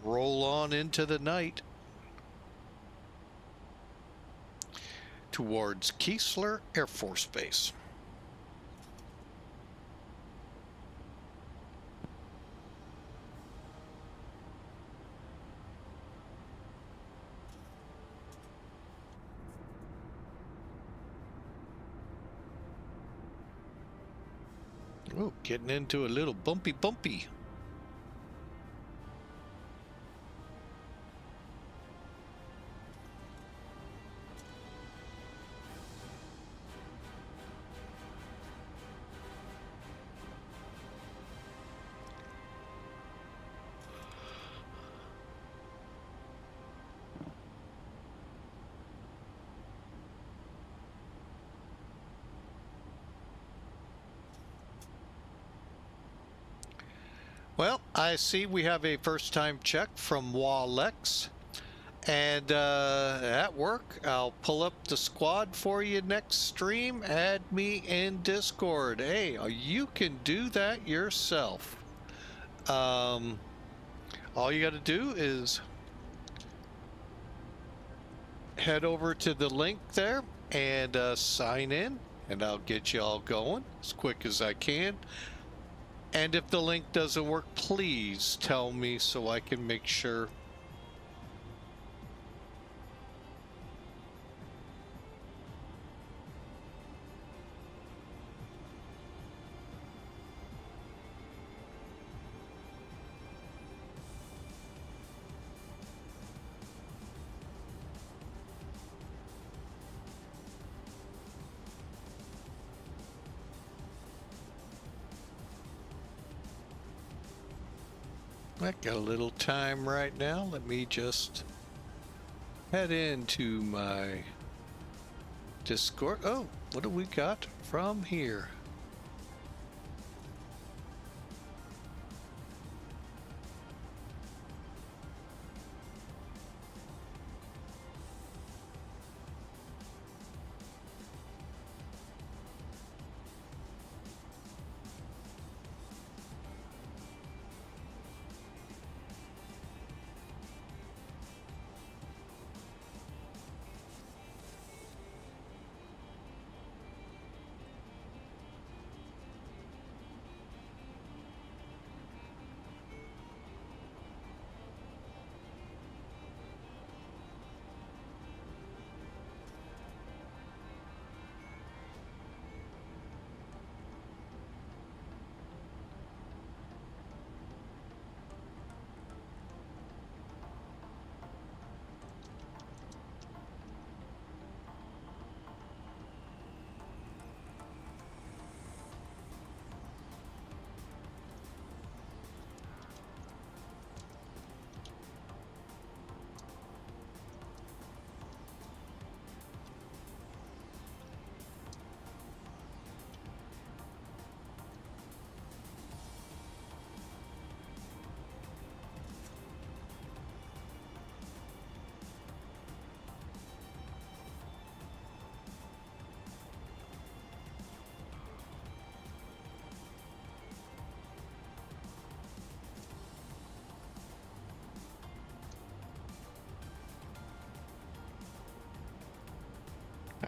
[SPEAKER 1] roll on into the night towards Keesler Air Force Base. Oh, getting into a little bumpy. Well, I see we have a first-time check from Walex, and at work, I'll pull up the squad for you next stream. Add me in Discord. Hey, you can do that yourself. All you got to do is head over to the link there and sign in, and I'll get you all going as quick as I can. And if the link doesn't work, please tell me so I can make sure. I got a little time right now. Let me just head into my Discord. Oh, what do we got from here?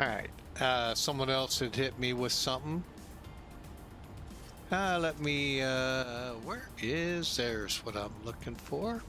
[SPEAKER 1] All right. Someone else had hit me with something. Let me, where is, there's what I'm looking for.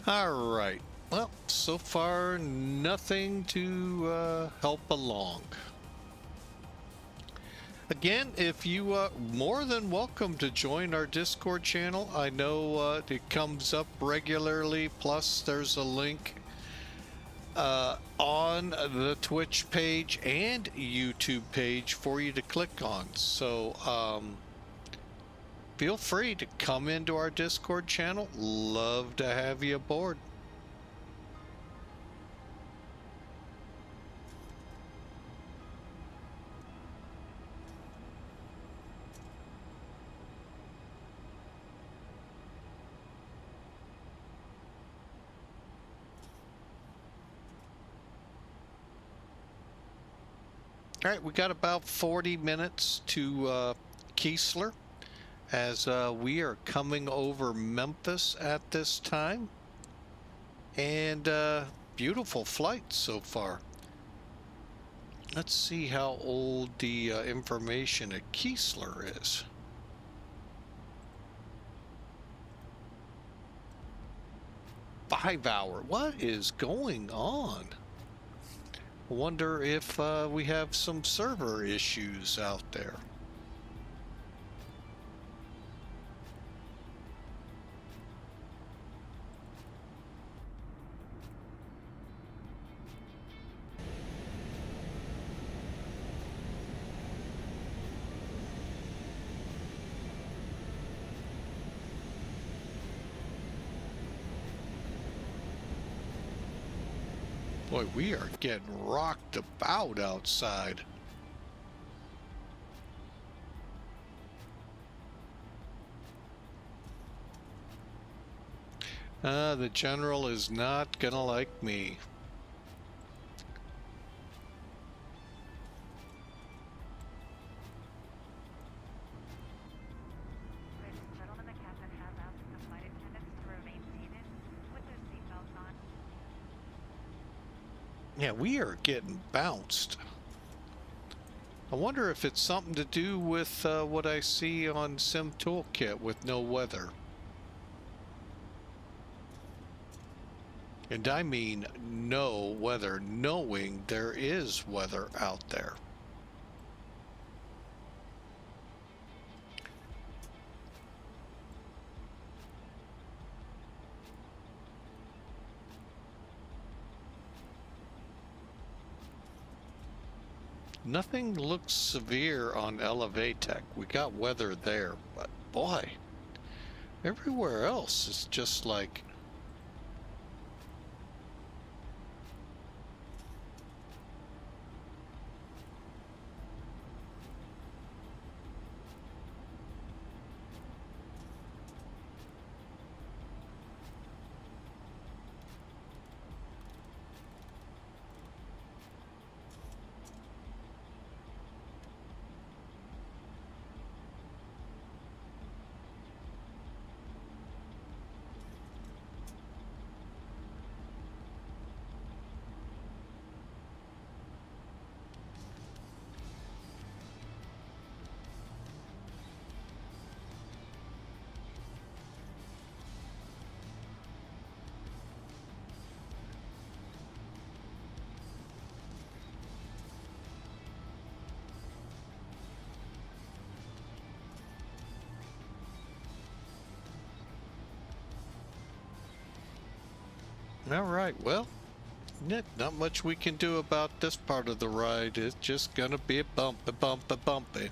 [SPEAKER 1] All right. Well, so far, nothing to help along. Again, if you more than welcome to join our Discord channel. I know it comes up regularly. Plus, there's a link on the Twitch page and YouTube page for you to click on. So, feel free to come into our Discord channel. Love to have you aboard. All right, we got about 40 minutes to Keesler, as we are coming over Memphis at this time. And beautiful flight so far. Let's see how old the information at Keesler is. Five-hour. What is going on? I wonder if we have some server issues out there. Boy, we are getting rocked about outside. The general is not gonna like me.
[SPEAKER 6] Ladies and gentlemen, the captain has asked the flight attendants to remain seated with their seatbelts on.
[SPEAKER 1] Yeah, we are getting bounced. I wonder if it's something to do with what I see on Sim Toolkit with no weather. And I mean no weather, knowing there is weather out there. Nothing looks severe on Elevatech. We got weather there, but boy, everywhere else is just like... All right, well, Not much we can do about this part of the ride. It's just gonna be a bumpy.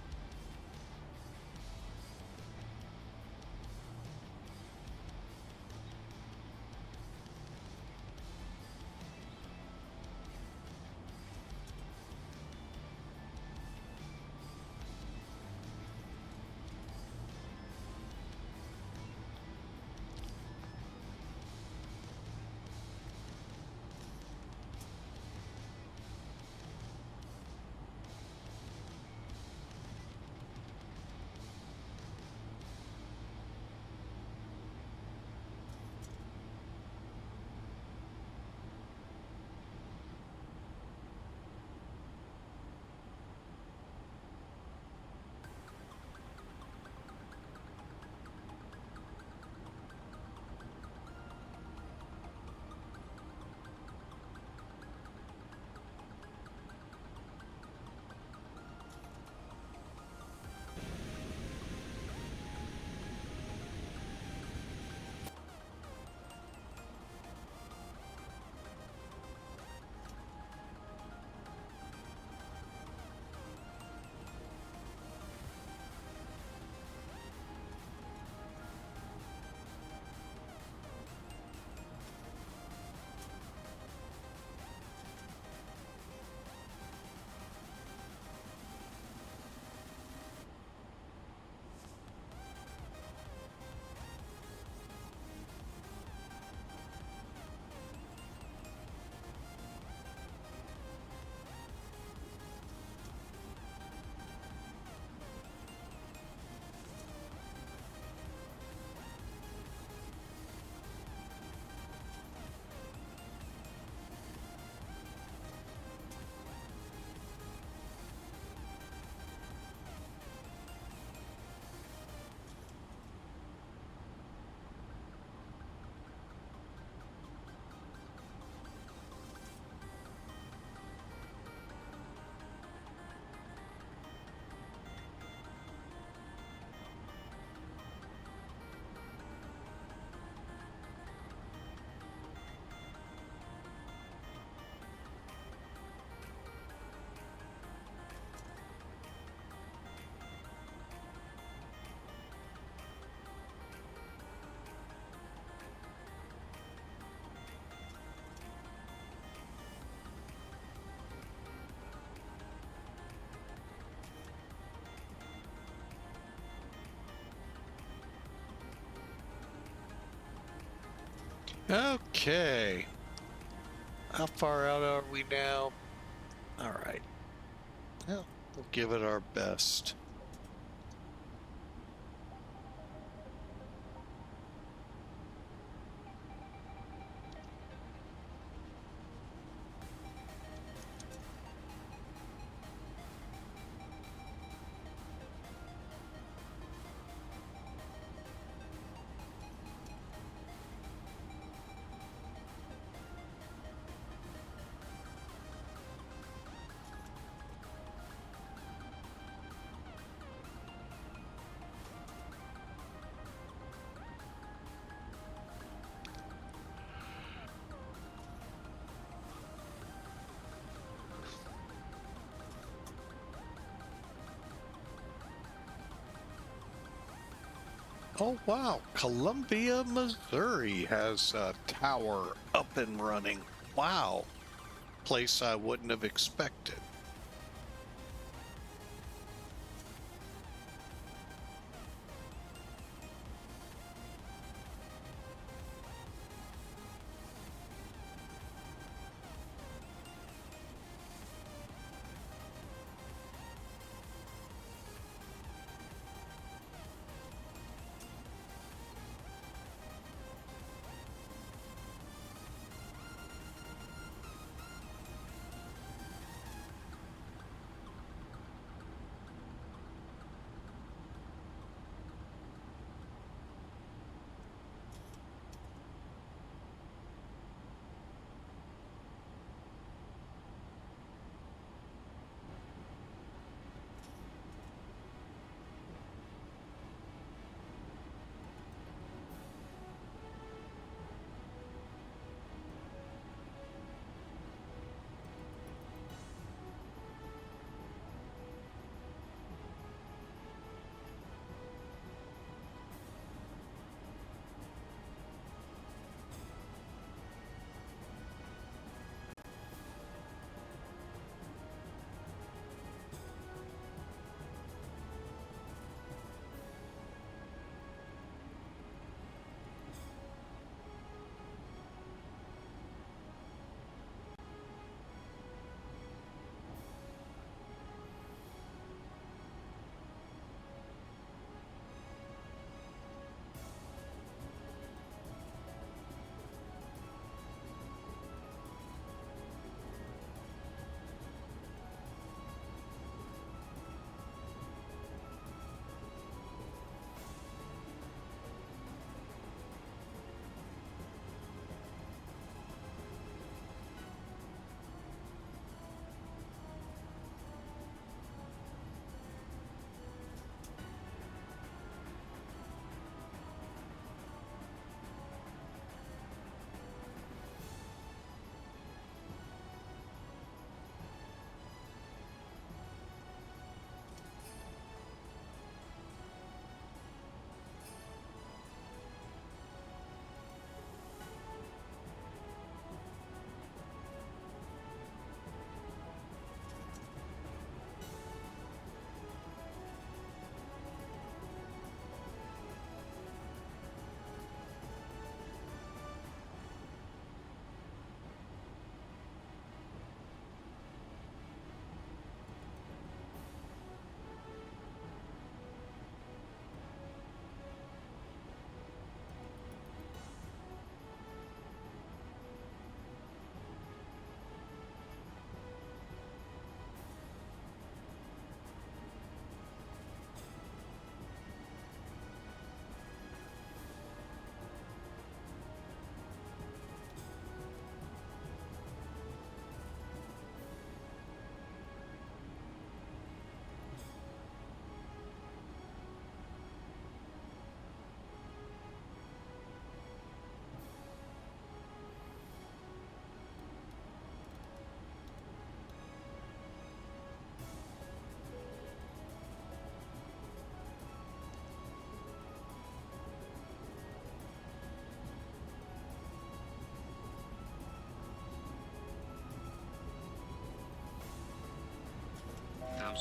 [SPEAKER 1] Okay. How far out are we now? All right. Well, we'll give it our best. Oh wow, Columbia, Missouri has a tower up and running. Wow, place I wouldn't have expected.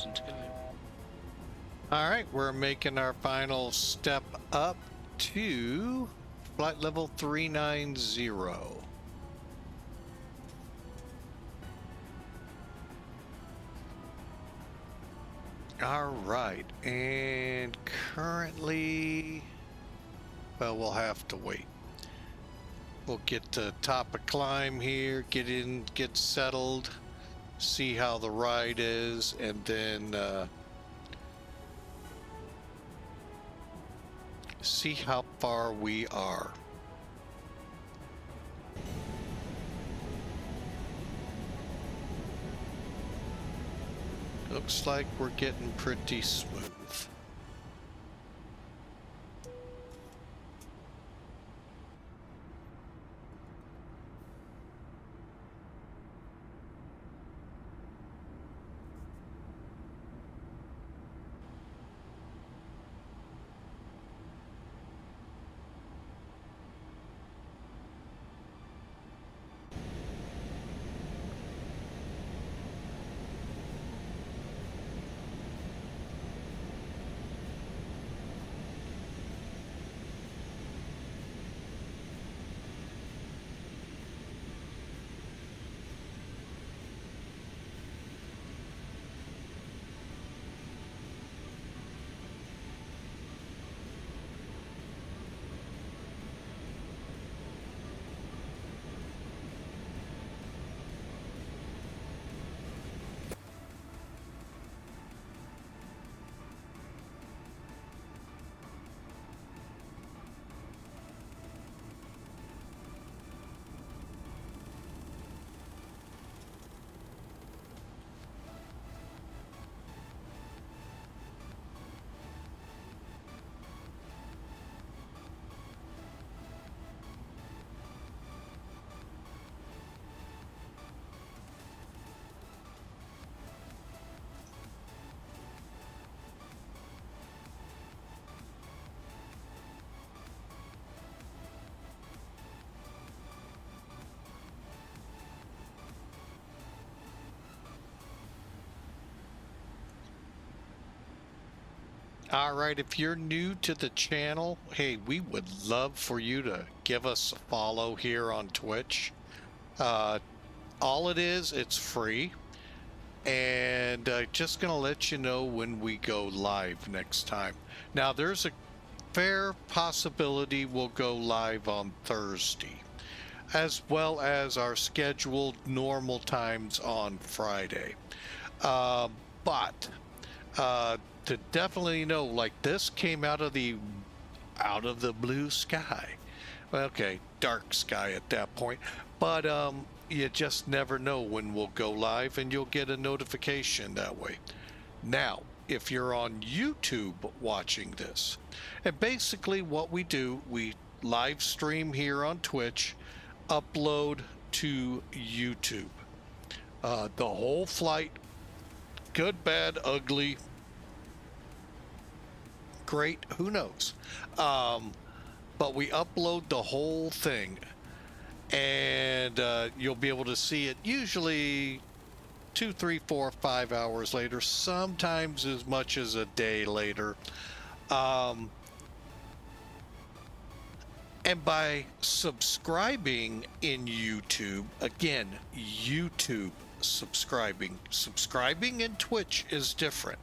[SPEAKER 5] 1,000 to go.
[SPEAKER 1] All right, we're making our final step up to flight level 390. All right, and currently, well, we'll have to wait. We'll get to top of climb here, get in, get settled, see how the ride is, and then see how far we are. Looks like we're getting pretty smooth. All right, if you're new to the channel, hey, we would love for you to give us a follow here on Twitch. All it is, it's free. And just gonna let you know when we go live next time. Now, there's a fair possibility we'll go live on Thursday, as well as our scheduled normal times on Friday. But to definitely know, like, this came out of the blue sky. Well, okay, dark sky at that point, but you just never know when we'll go live, and you'll get a notification that way. Now, if you're on YouTube watching this, and basically what we do, we live stream here on Twitch, upload to YouTube, the whole flight, good, bad, ugly, great, who knows, but we upload the whole thing, and you'll be able to see it usually 2, 3, 4, 5 hours later, sometimes as much as a day later. And by subscribing in YouTube, again, YouTube subscribing in Twitch is different.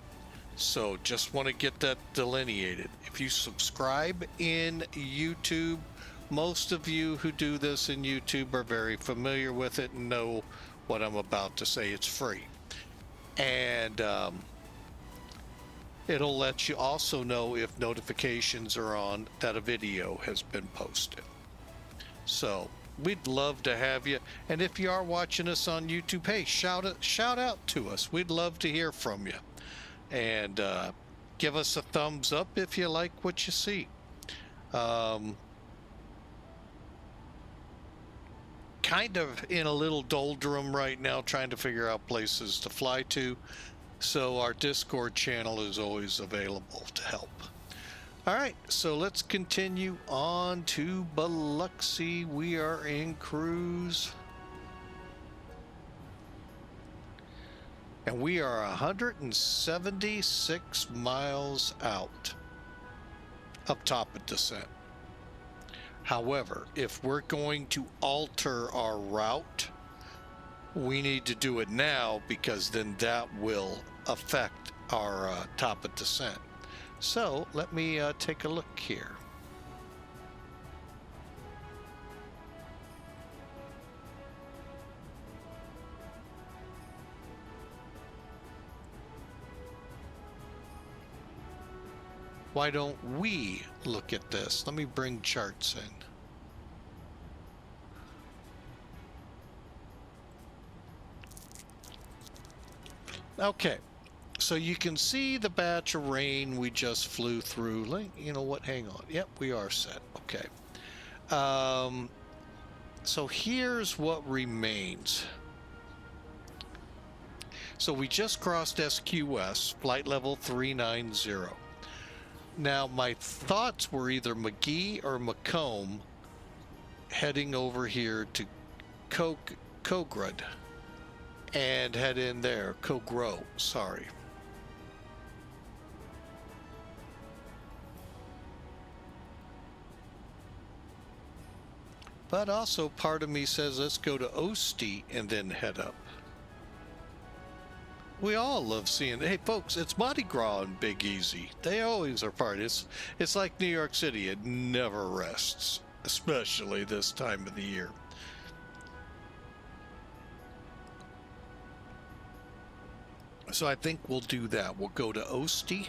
[SPEAKER 1] So just want to get that delineated. If you subscribe in YouTube, most of you who do this in YouTube are very familiar with it and know what I'm about to say. It's free. And it'll let you also know if notifications are on that a video has been posted. So we'd love to have you. And if you are watching us on YouTube, hey, shout out to us. We'd love to hear from you. And give us a thumbs up if you like what you see. Kind of in a little doldrum right now, trying to figure out places to fly to. So our Discord channel is always available to help. All right, so let's continue on to Biloxi. We are in cruise. And we are 176 miles out up top of descent. However, if we're going to alter our route, we need to do it now, because then that will affect our top of descent. So let me take a look here. Why don't we look at this? Let me bring charts in. Okay, so you can see the batch of rain we just flew through. You know what? Hang on. Yep, we are set. Okay. So here's what remains. So we just crossed SQS, flight level 390. Now, my thoughts were either McGee or Macomb heading over here to Kograd and head in there. Kogro, sorry. But also part of me says let's go to Ostie and then head up. We all love seeing, hey folks, it's Mardi Gras and Big Easy. They always are parties. It's like New York City, it never rests, especially this time of the year. So I think we'll do that. We'll go to Ostie.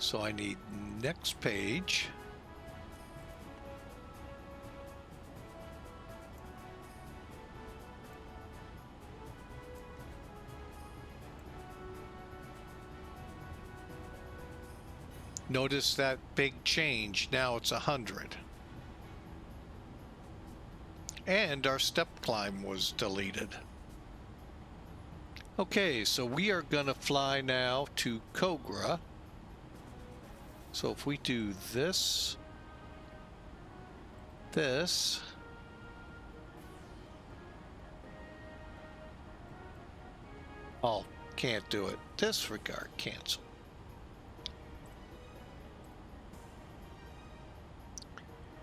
[SPEAKER 1] So I need next page. Notice that big change. Now it's 100. And our step climb was deleted. Okay, so we are going to fly now to Kogra. So if we do this, oh, can't do it. Disregard, cancel.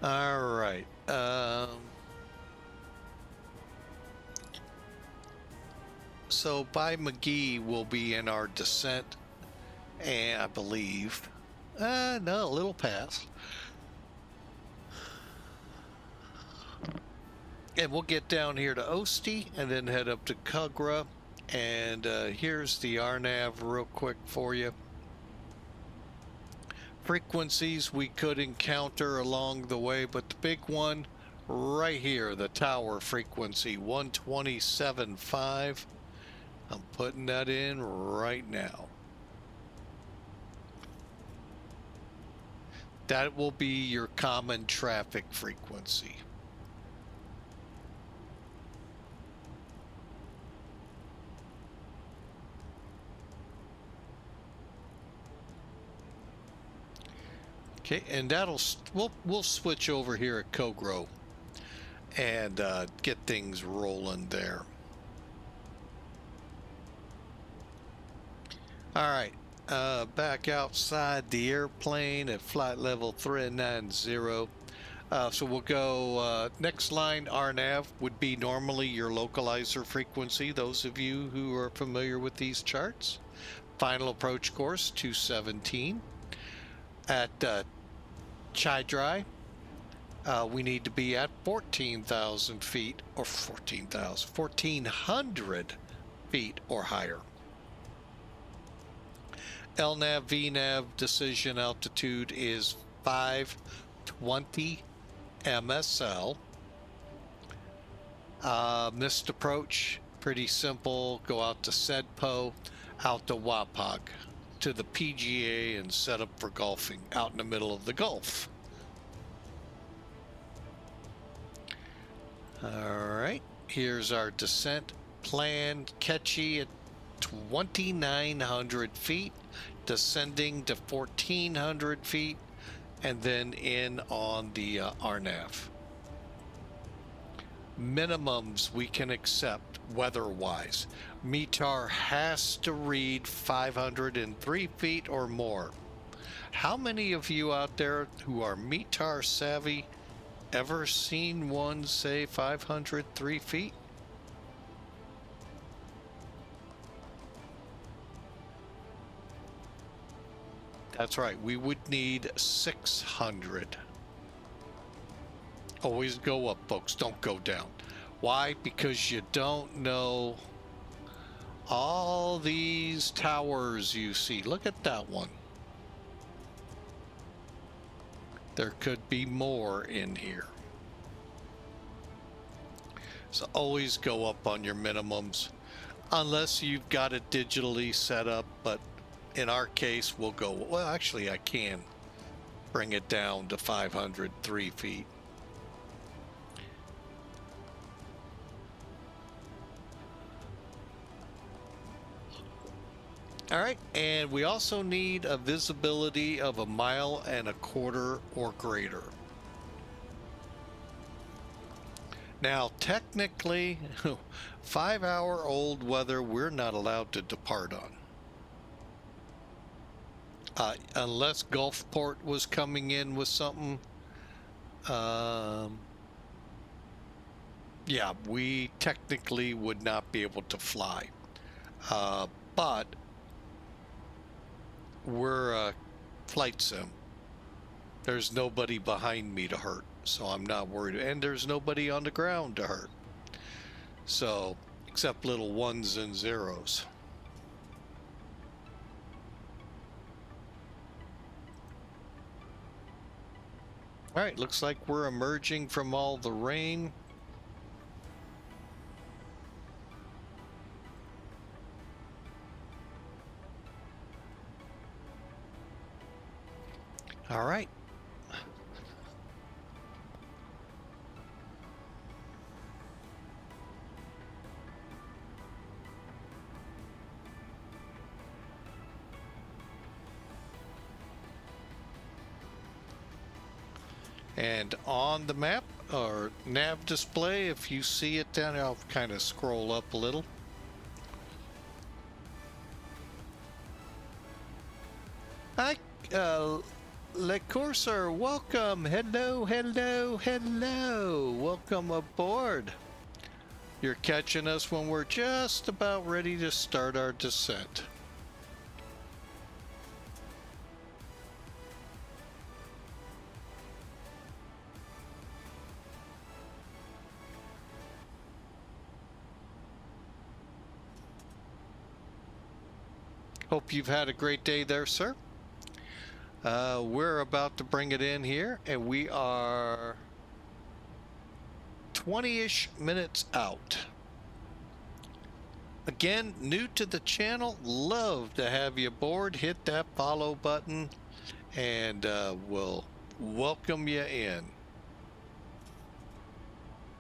[SPEAKER 1] All right. So by McGee will be in our descent, and I believe. No, a little past. And we'll get down here to Ostie and then head up to Kogra. And here's the RNAV real quick for you. Frequencies we could encounter along the way, but the big one right here, the tower frequency, 127.5. I'm putting that in right now. That will be your common traffic frequency. Okay, and we'll switch over here at Kogro and get things rolling there. All right. Back outside the airplane at flight level 390. So we'll go next line. RNAV would be normally your localizer frequency, those of you who are familiar with these charts. Final approach course 217. At Chai we need to be at 14,000 feet or 1,400 feet or higher. LNAV, VNAV decision altitude is 520 MSL. Missed approach, pretty simple. Go out to SEDPO, out to Wapag, to the PGA and set up for golfing out in the middle of the Gulf. All right, here's our descent plan. Ketchi at 2,900 feet, descending to 1,400 feet, and then in on the RNAV. Minimums we can accept weather-wise. METAR has to read 503 feet or more. How many of you out there who are METAR savvy ever seen one say 503 feet? That's right, we would need 600. Always go up, folks, don't go down. Why? Because you don't know all these towers you see. Look at that one. There could be more in here. So always go up on your minimums, unless you've got it digitally set up, but in our case, we'll go, well, actually, I can bring it down to 503 feet. All right, and we also need a visibility of 1.25 miles or greater. Now, technically, 5-hour-old weather we're not allowed to depart on. Unless Gulfport was coming in with something. Yeah, we technically would not be able to fly. But we're a flight sim. There's nobody behind me to hurt, so I'm not worried. And there's nobody on the ground to hurt. So, except little ones and zeros. All right, looks like we're emerging from all the rain. All right. And on the map or nav display, if you see it down there, I'll kind of scroll up a little. Hi, Le Courser, welcome. Hello, hello, hello. Welcome aboard. You're catching us when we're just about ready to start our descent. Hope you've had a great day there, sir. We're about to bring it in here, and we are 20-ish minutes out. Again, new to the channel, love to have you aboard. Hit that follow button, and we'll welcome you in.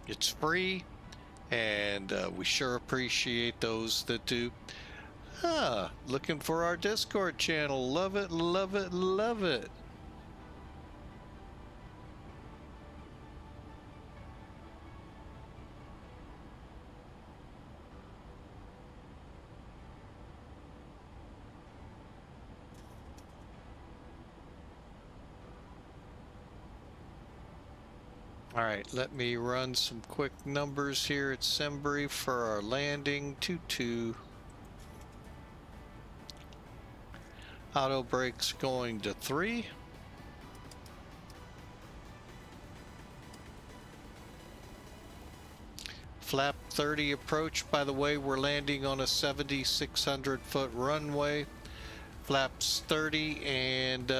[SPEAKER 1] It's free, and we sure appreciate those that do. Looking for our Discord channel. Love it, love it, love it. All right, let me run some quick numbers here at SimBrief for our landing. 22. Auto brakes going to 3. Flap 30 approach. By the way, we're landing on a 7,600 foot runway. Flaps 30 and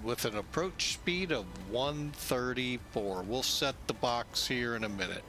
[SPEAKER 1] with an approach speed of 134. We'll set the box here in a minute.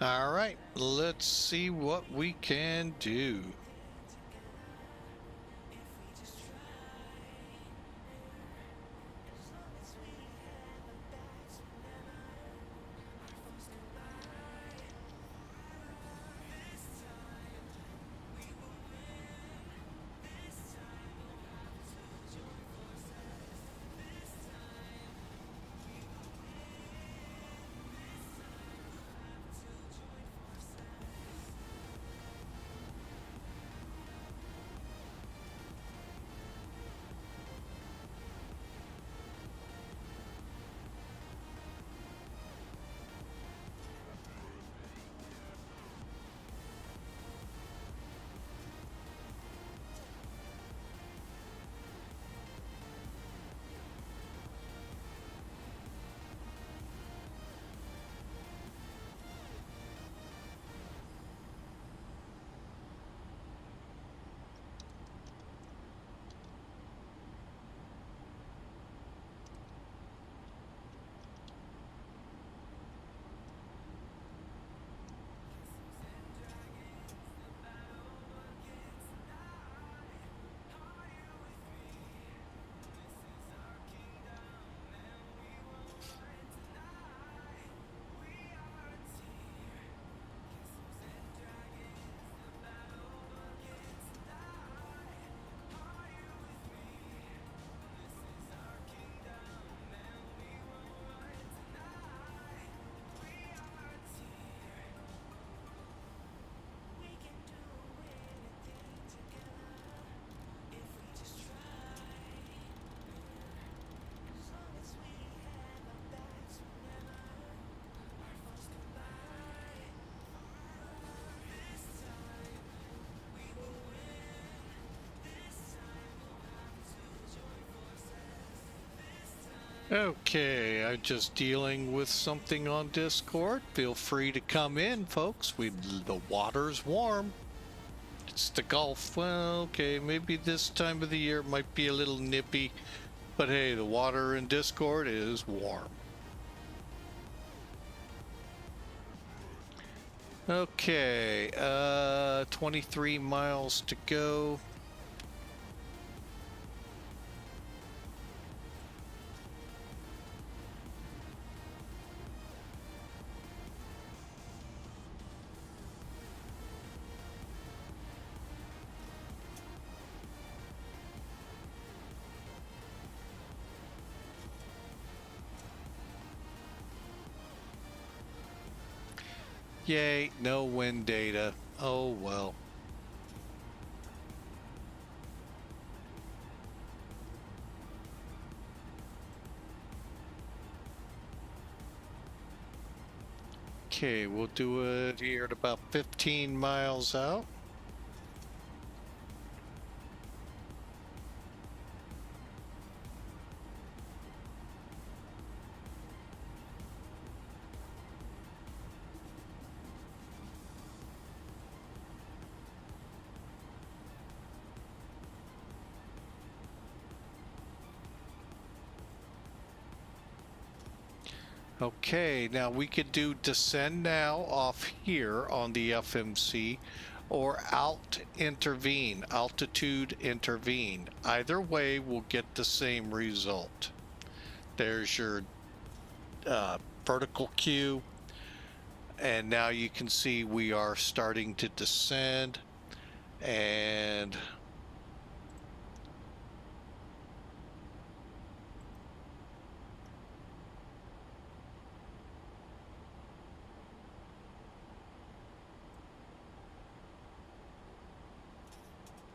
[SPEAKER 1] All right, let's see what we can do. Okay, I'm just dealing with something on Discord. Feel free to come in, folks. The water's warm. It's the Gulf. Well, okay, maybe this time of the year might be a little nippy, but hey, the water in Discord is warm. Okay, 23 miles to go. Yay, no wind data. Oh well. Okay, we'll do it here at about 15 miles out. Okay, now we could do descend now off here on the FMC or altitude intervene. Either way will get the same result. There's your vertical cue, and now you can see we are starting to descend, and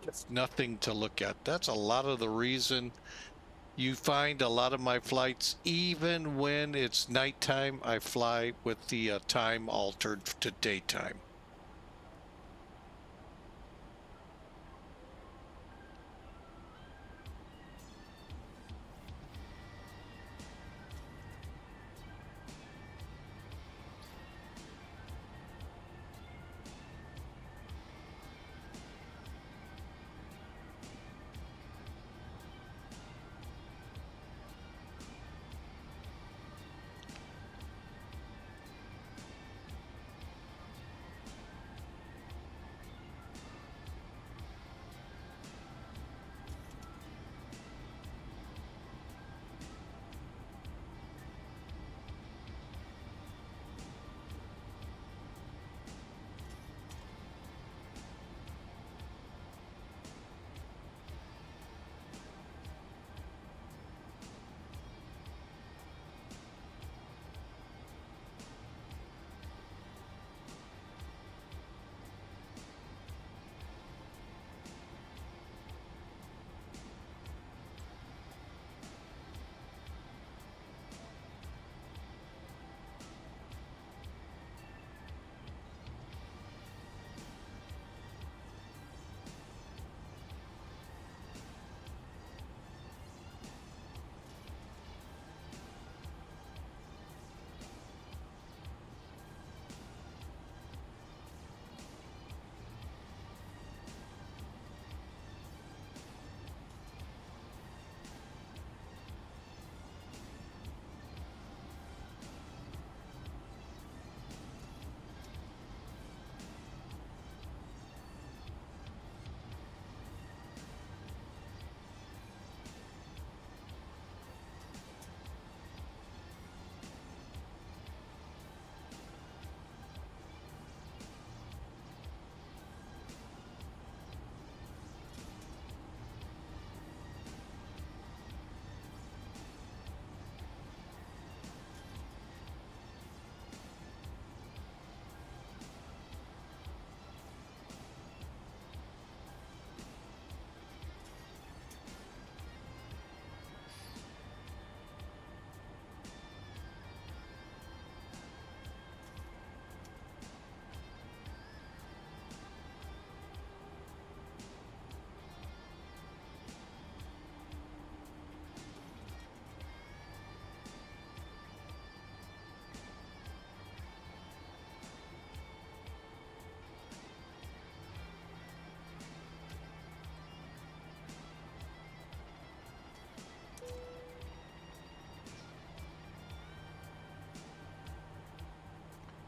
[SPEAKER 1] it's nothing to look at. That's a lot of the reason you find a lot of my flights, even when it's nighttime, I fly with the time altered to daytime.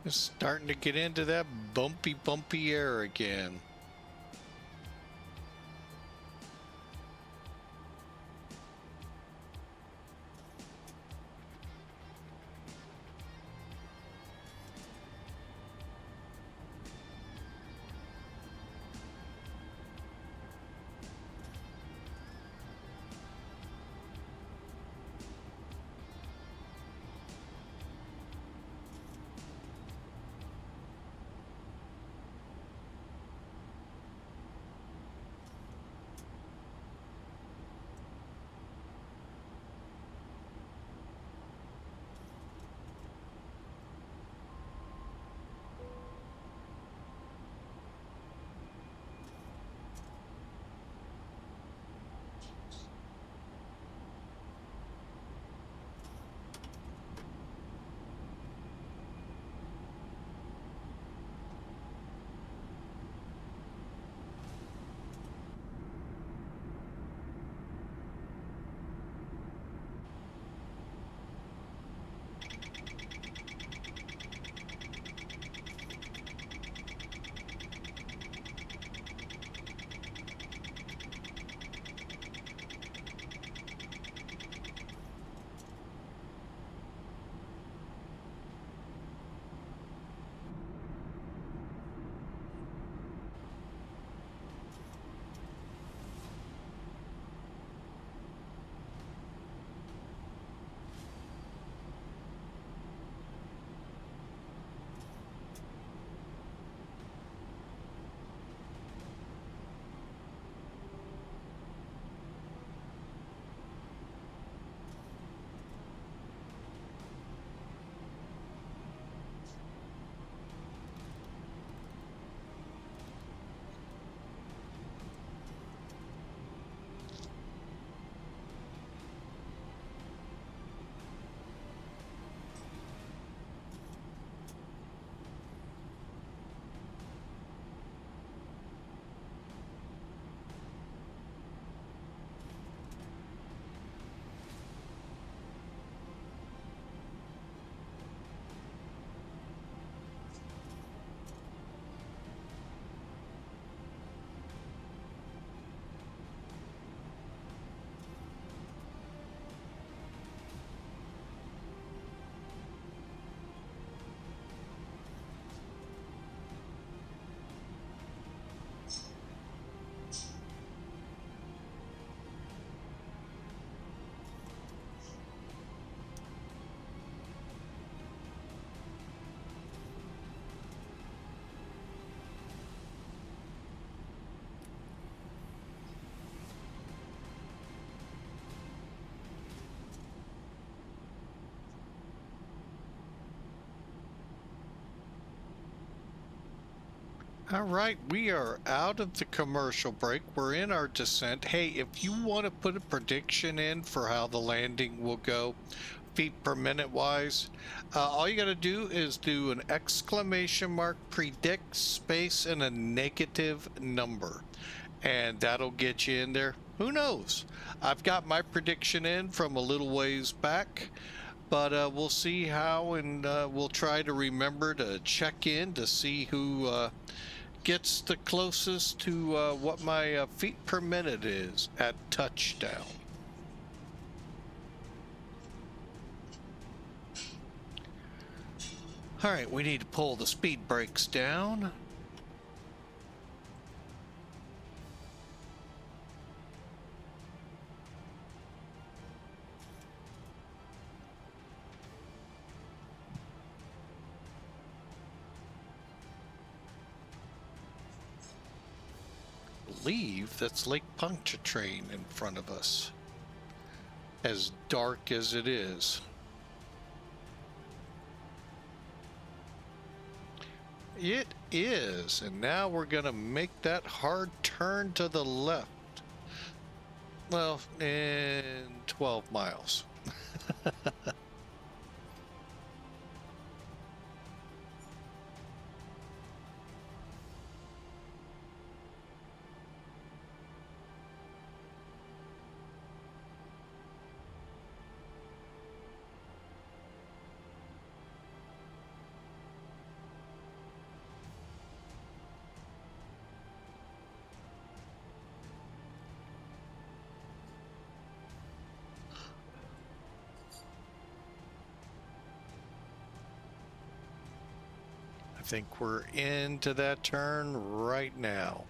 [SPEAKER 1] It's starting to get into that bumpy air again. All right, we are out of the commercial break. We're in our descent. Hey, if you want to put a prediction in for how the landing will go, feet per minute wise, all you got to do is do an exclamation mark, predict, space, and a negative number. And that'll get you in there. Who knows? I've got my prediction in from a little ways back. But we'll see how, and we'll try to remember to check in to see who gets the closest to what my feet per minute is at touchdown. All right, we need to pull the speed brakes down. Believe that's Lake Pontchartrain in front of us, as dark as it is. It is, and now we're gonna make that hard turn to the left. Well, in 12 miles. think we're into that turn right now.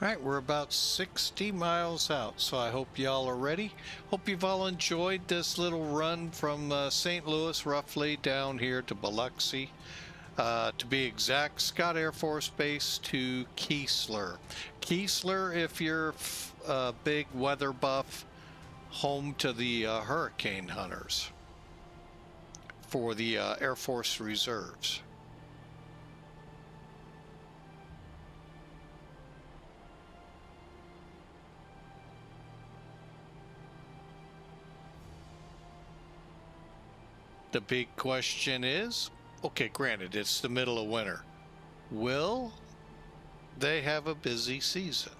[SPEAKER 1] All right, we're about 60 miles out, so I hope y'all are ready. Hope you've all enjoyed this little run from St. Louis, roughly, down here to Biloxi. To be exact, Scott Air Force Base to Keesler. Keesler, if you're a big weather buff, home to the hurricane hunters for the Air Force Reserves. The big question is, okay, granted, it's the middle of winter. Will they have a busy season?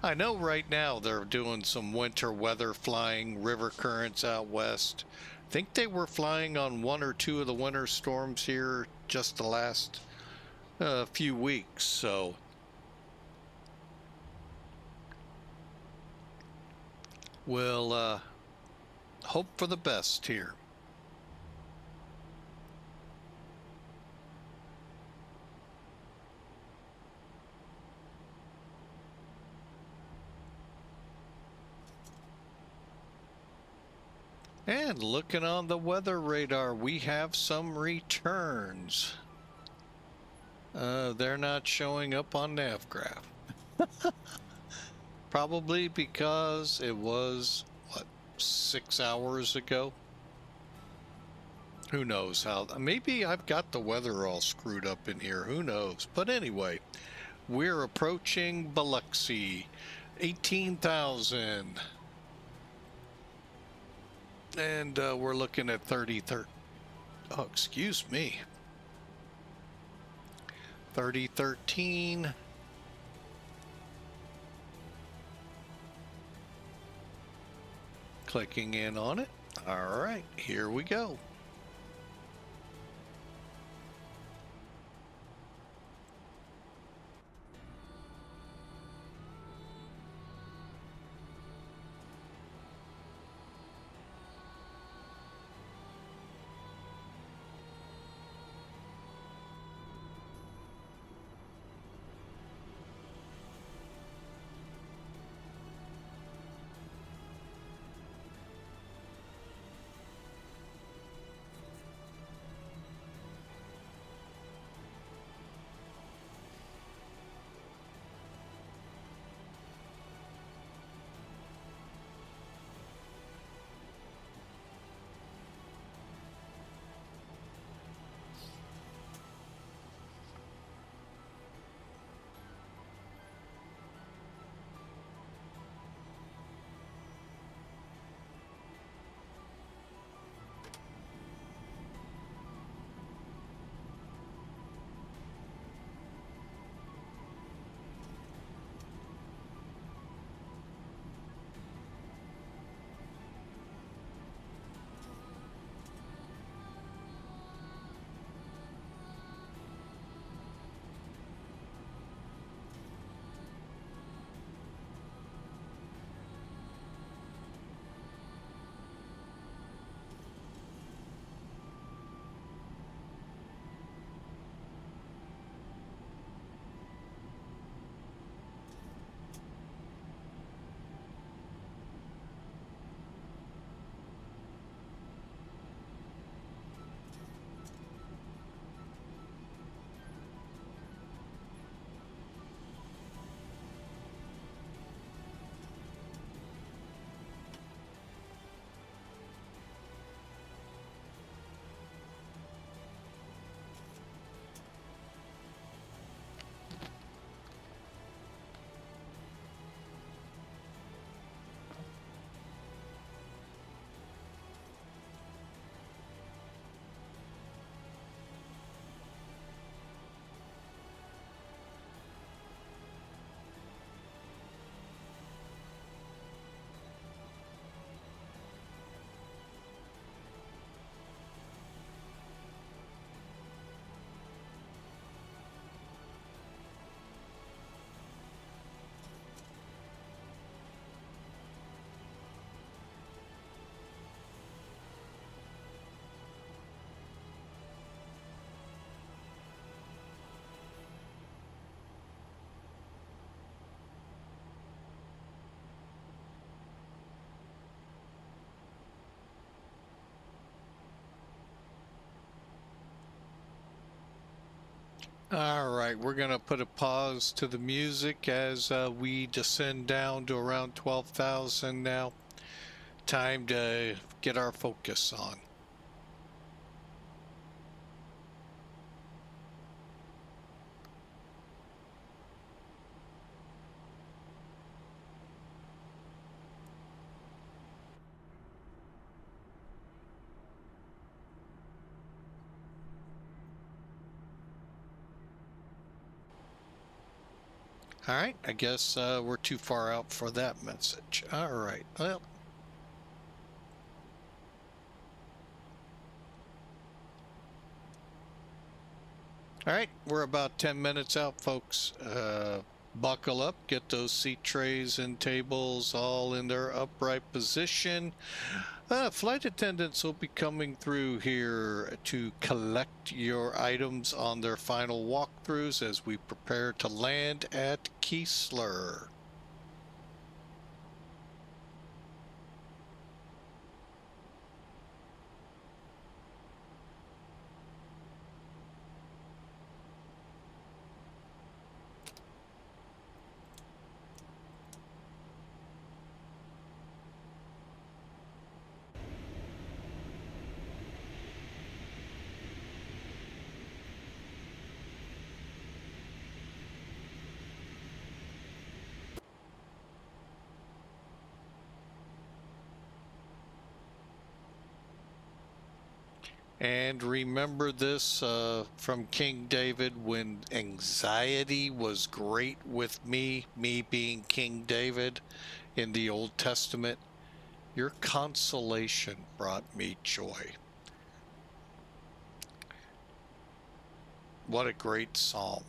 [SPEAKER 1] I know right now they're doing some winter weather flying river currents out west. I think they were flying on one or two of the winter storms here just the last few weeks, so we'll hope for the best here. And looking on the weather radar, we have some returns. They're not showing up on Navigraph. Probably because it was, what, 6 hours ago? Who knows how? Maybe I've got the weather all screwed up in here. Who knows? But anyway, we're approaching Biloxi. 18,000. And we're looking at 3013. Oh, excuse me. 3013. Clicking in on it. All right, here we go. All right, we're going to put a pause to the music as we descend down to around 12,000 now. Time to get our focus on. All right, I guess we're too far out for that message. All right, well. All right, we're about 10 minutes out, folks. Buckle up, get those seat trays and tables all in their upright position. Flight attendants will be coming through here to collect your items on their final walkthroughs as we prepare to land at Keesler. And remember this from King David, when anxiety was great with me being King David in the Old Testament, your consolation brought me joy. What a great psalm.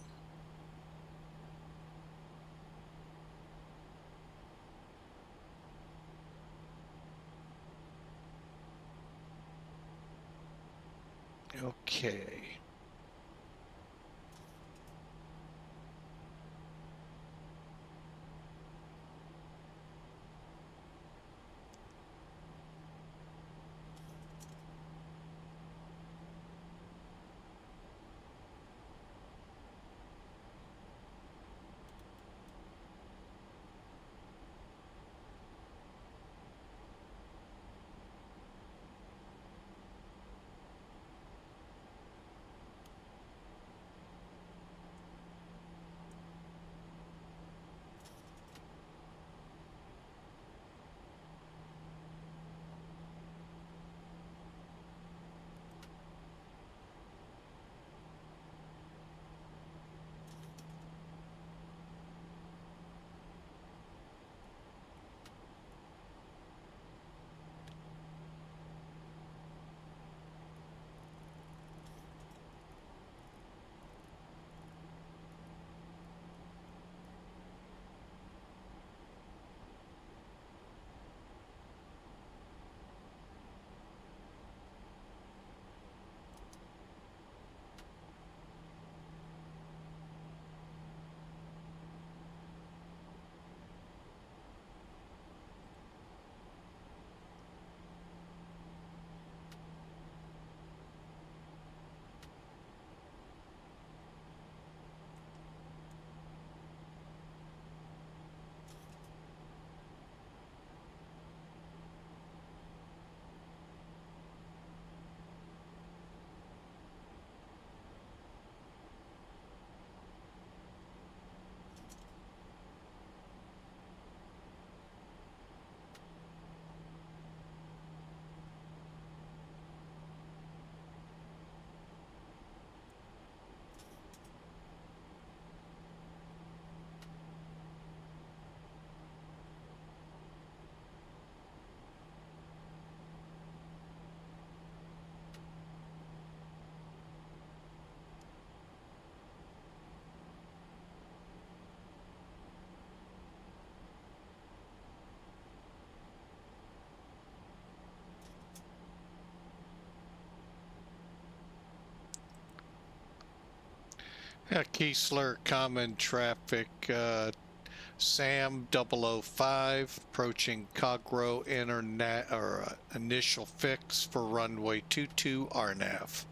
[SPEAKER 1] Okay. Keesler common traffic, Sam 005 approaching Cogro internet or initial fix for runway 22 RNAV.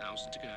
[SPEAKER 5] 1,000 to go.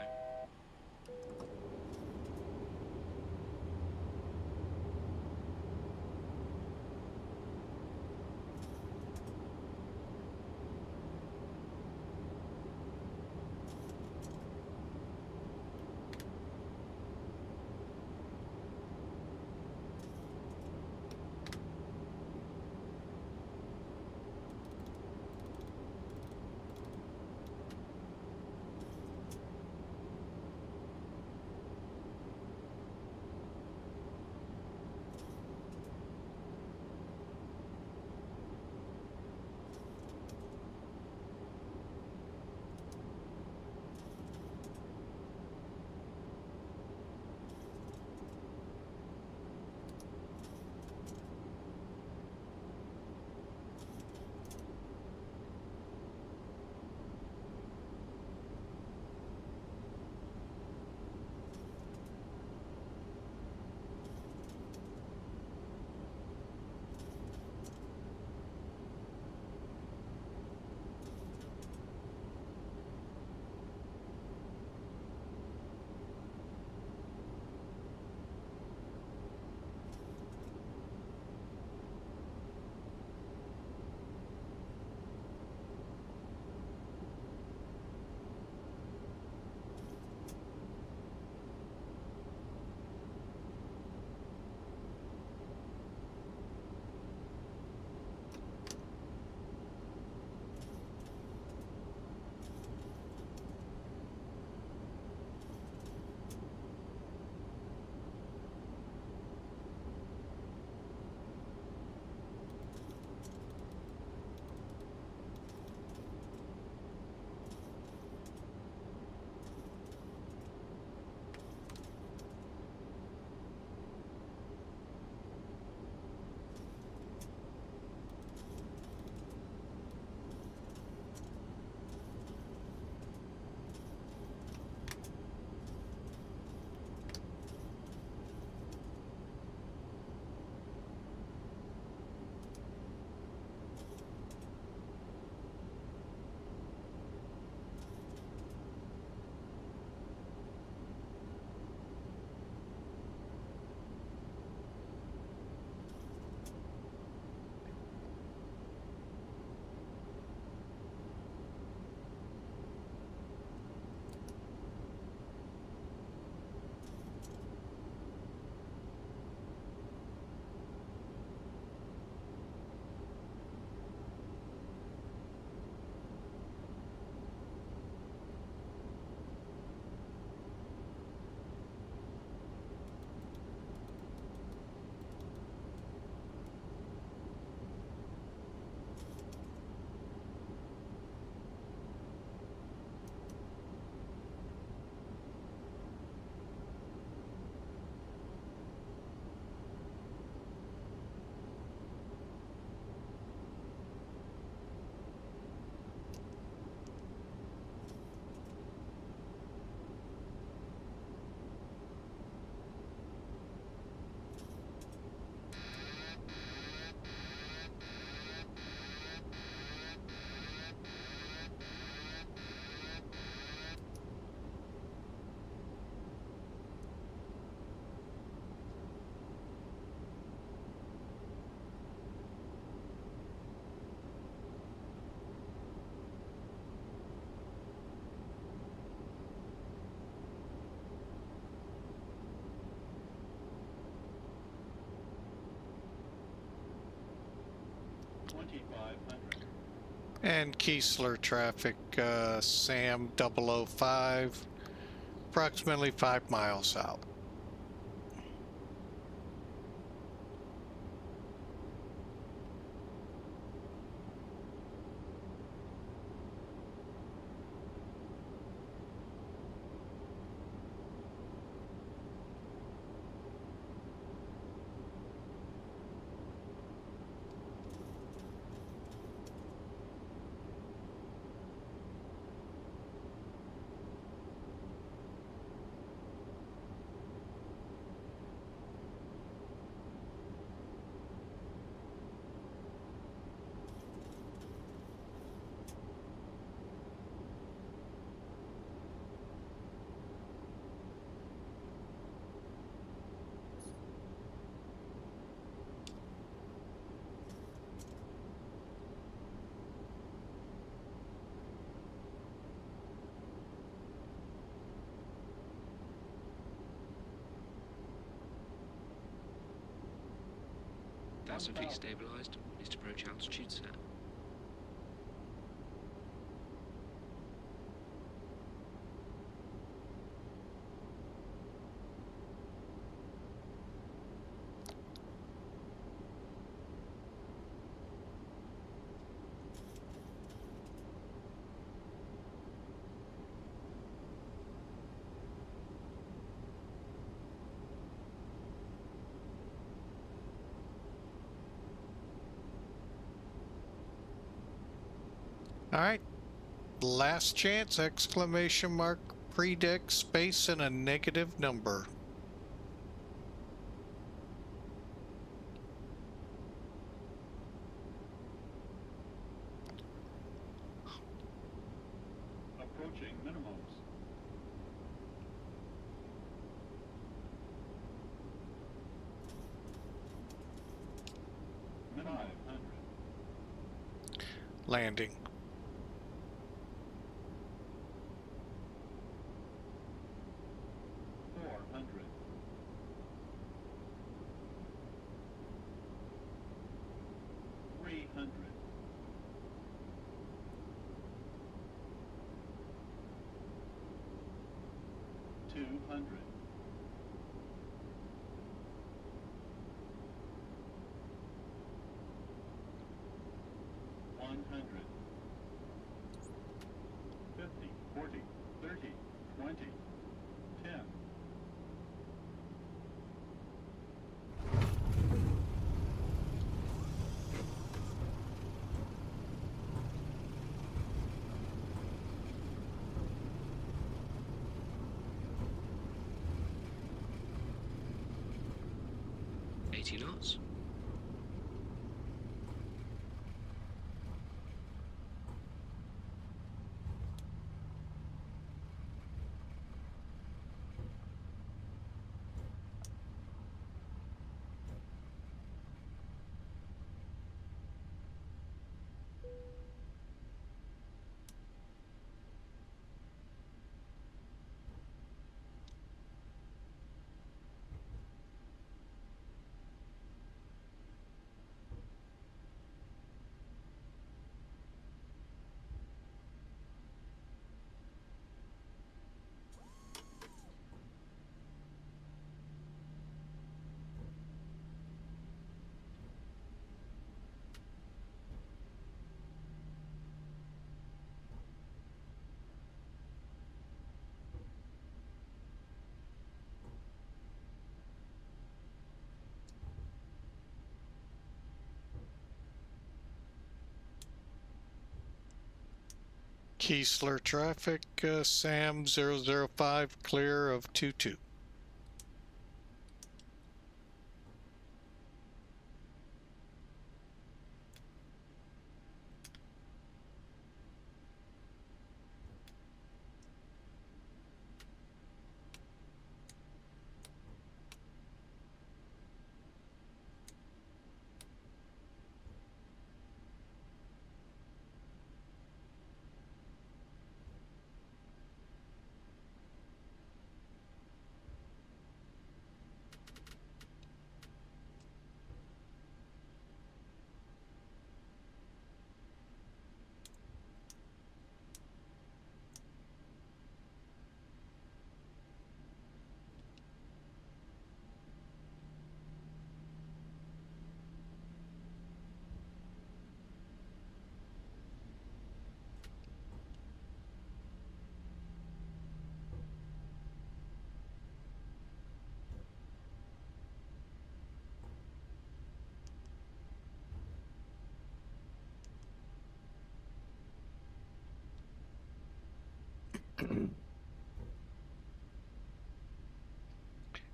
[SPEAKER 1] And Keesler traffic, Sam 005, approximately 5 miles out.
[SPEAKER 5] Passively stabilized. Least approach altitude set.
[SPEAKER 1] All right. Last chance, exclamation mark, pre-deck space and a negative number.
[SPEAKER 7] Approaching minimums. Minimum 500.
[SPEAKER 1] Landing.
[SPEAKER 7] 400. 300. 200. 100. 50, 40, 30, 20, 10.
[SPEAKER 5] Eighty knots.
[SPEAKER 1] Keesler traffic, Sam 005 clear of 22.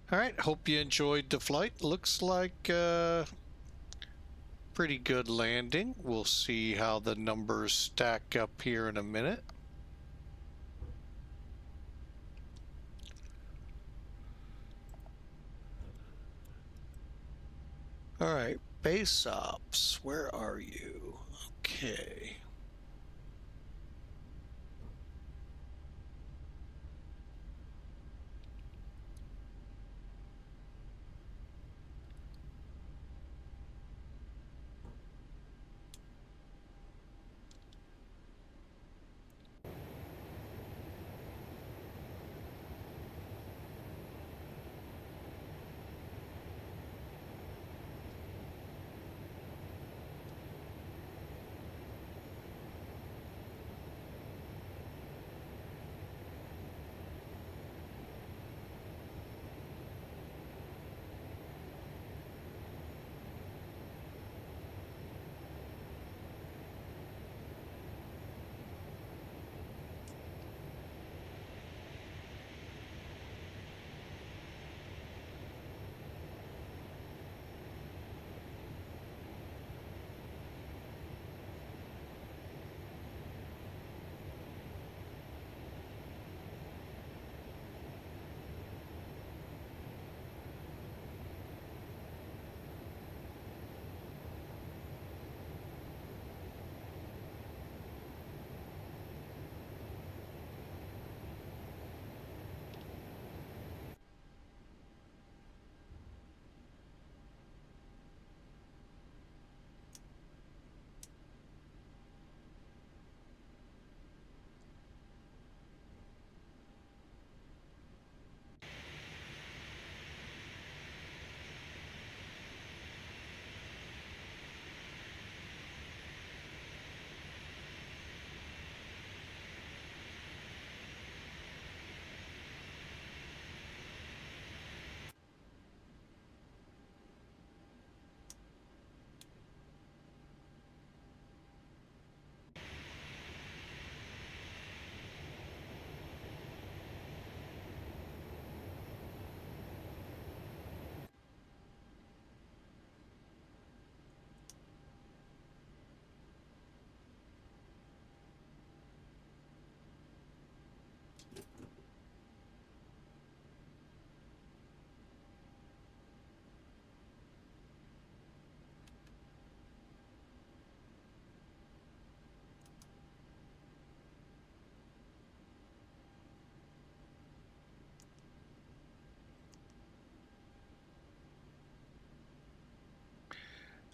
[SPEAKER 1] All right, hope you enjoyed the flight. Looks like pretty good landing. We'll see how the numbers stack up here in a minute. All right, base ops, where are you? Okay.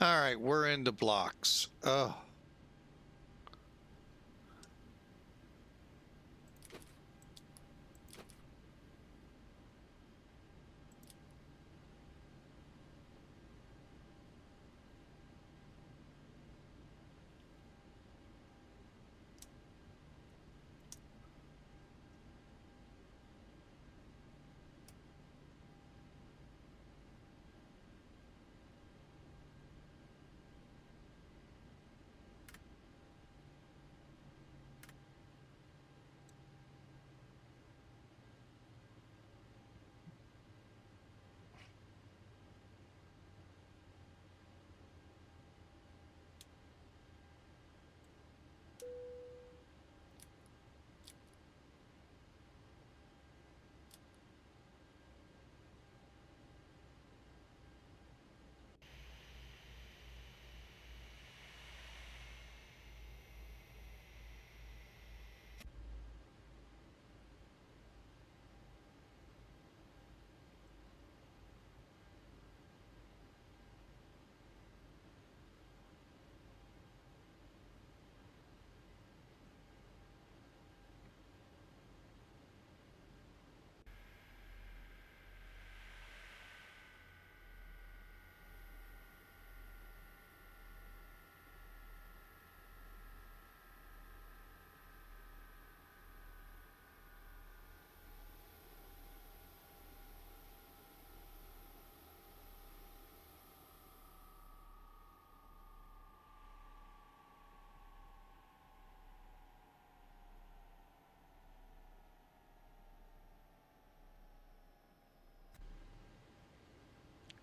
[SPEAKER 1] All right, we're into blocks. Oh.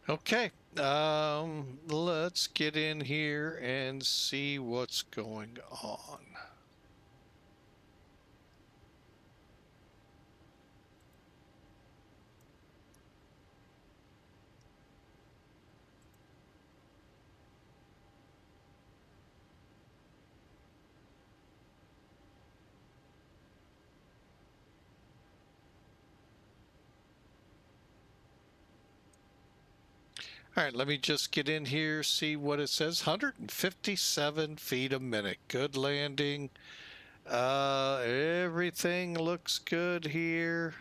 [SPEAKER 1] Okay, let's get in here and see what's going on. All right, let me just get in here, see what it says. 157 feet a minute. Good landing. Everything looks good here.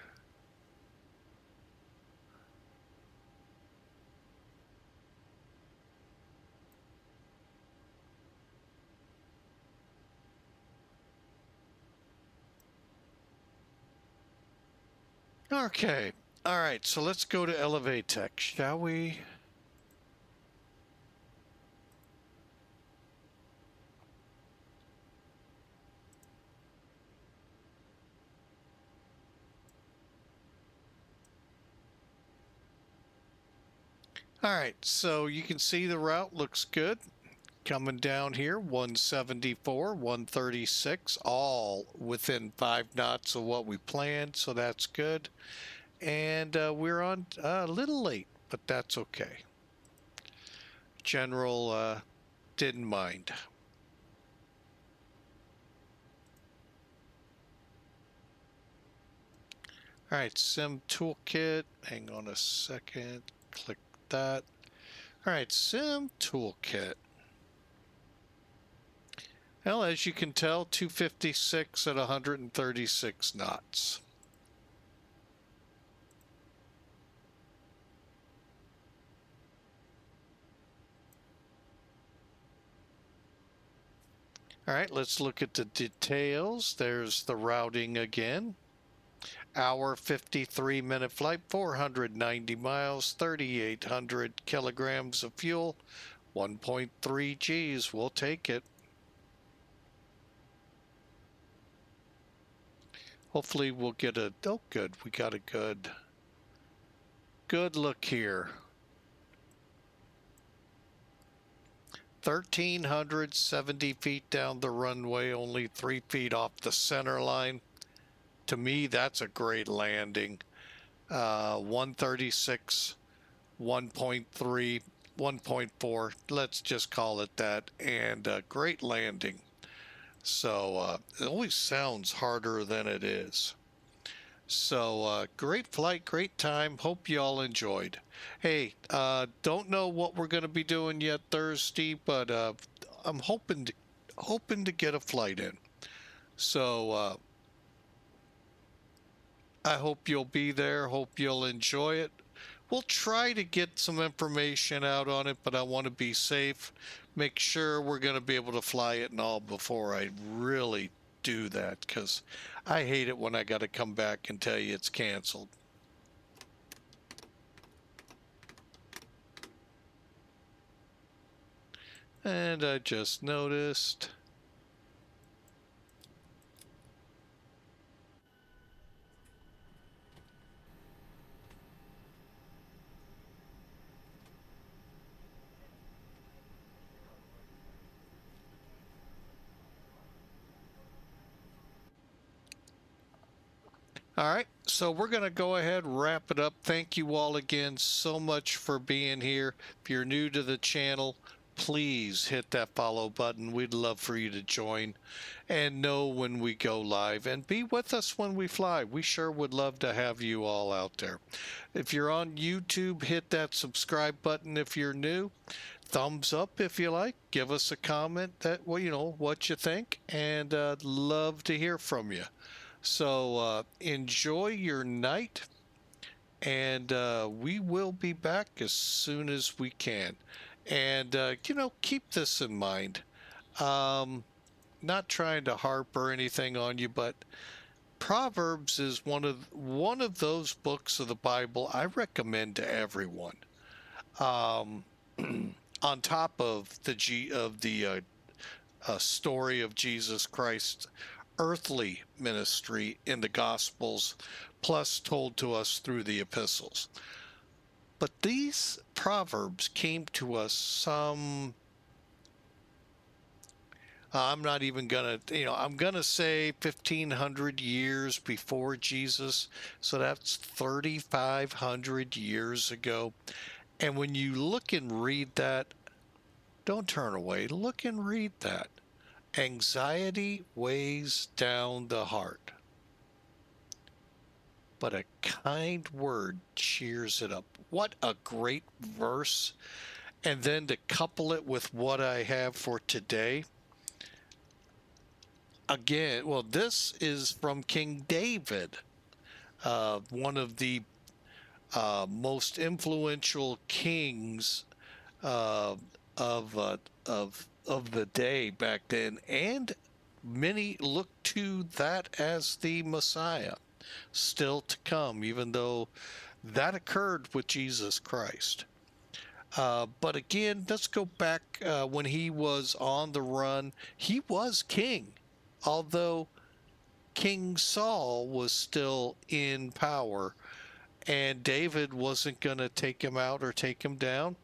[SPEAKER 1] Okay. All right, so let's go to Elevatech, shall we? All right, so you can see the route looks good. Coming down here, 174, 136, all within 5 knots of what we planned, so that's good. And we're on a little late, but that's okay. General didn't mind. All right, Sim Toolkit. Hang on a second. Click that. All right, Sim Toolkit. Well, as you can tell, 256 at 136 knots. All right, let's look at the details. There's the routing again. Hour 53-minute flight, 490 miles, 3,800 kilograms of fuel, 1.3 Gs. We'll take it. Hopefully we'll get a, oh good, we got a good look here. 1,370 feet down the runway, only 3 feet off the center line. To me, that's a great landing. 136, 1.3, 1.4, let's just call it that, and a great landing. So it always sounds harder than it is. So great flight, great time. Hope you all enjoyed. Hey, don't know what we're going to be doing yet Thursday, but I'm hoping to get a flight in. So I hope you'll be there. Hope you'll enjoy it. We'll try to get some information out on it, but I want to be safe. Make sure we're going to be able to fly it and all before I really do that, because I hate it when I got to come back and tell you it's canceled. And I just noticed. All right, so we're going to go ahead and wrap it up. Thank you all again so much for being here. If you're new to the channel, please hit that follow button. We'd love for you to join and know when we go live and be with us when we fly. We sure would love to have you all out there. If you're on YouTube, hit that subscribe button if you're new. Thumbs up if you like. Give us a comment that, well, you know, what you think, and love to hear from you. So enjoy your night, and we will be back as soon as we can. And you know, keep this in mind. Not trying to harp or anything on you, but Proverbs is one of those books of the Bible I recommend to everyone. On top of the story of Jesus Christ earthly ministry in the Gospels, plus told to us through the epistles. But these Proverbs came to us some, I'm not even gonna, I'm gonna say 1500 years before Jesus. So that's 3,500 years ago. And when you look and read that, don't turn away, look and read that. Anxiety weighs down the heart, but a kind word cheers it up. What a great verse. And then to couple it with what I have for today. Again, well, this is from King David, one of the most influential kings of the day back then, and many look to that as the Messiah still to come, even though that occurred with Jesus Christ. But again, let's go back when he was on the run. He was king, although King Saul was still in power, and David wasn't going to take him out or take him down.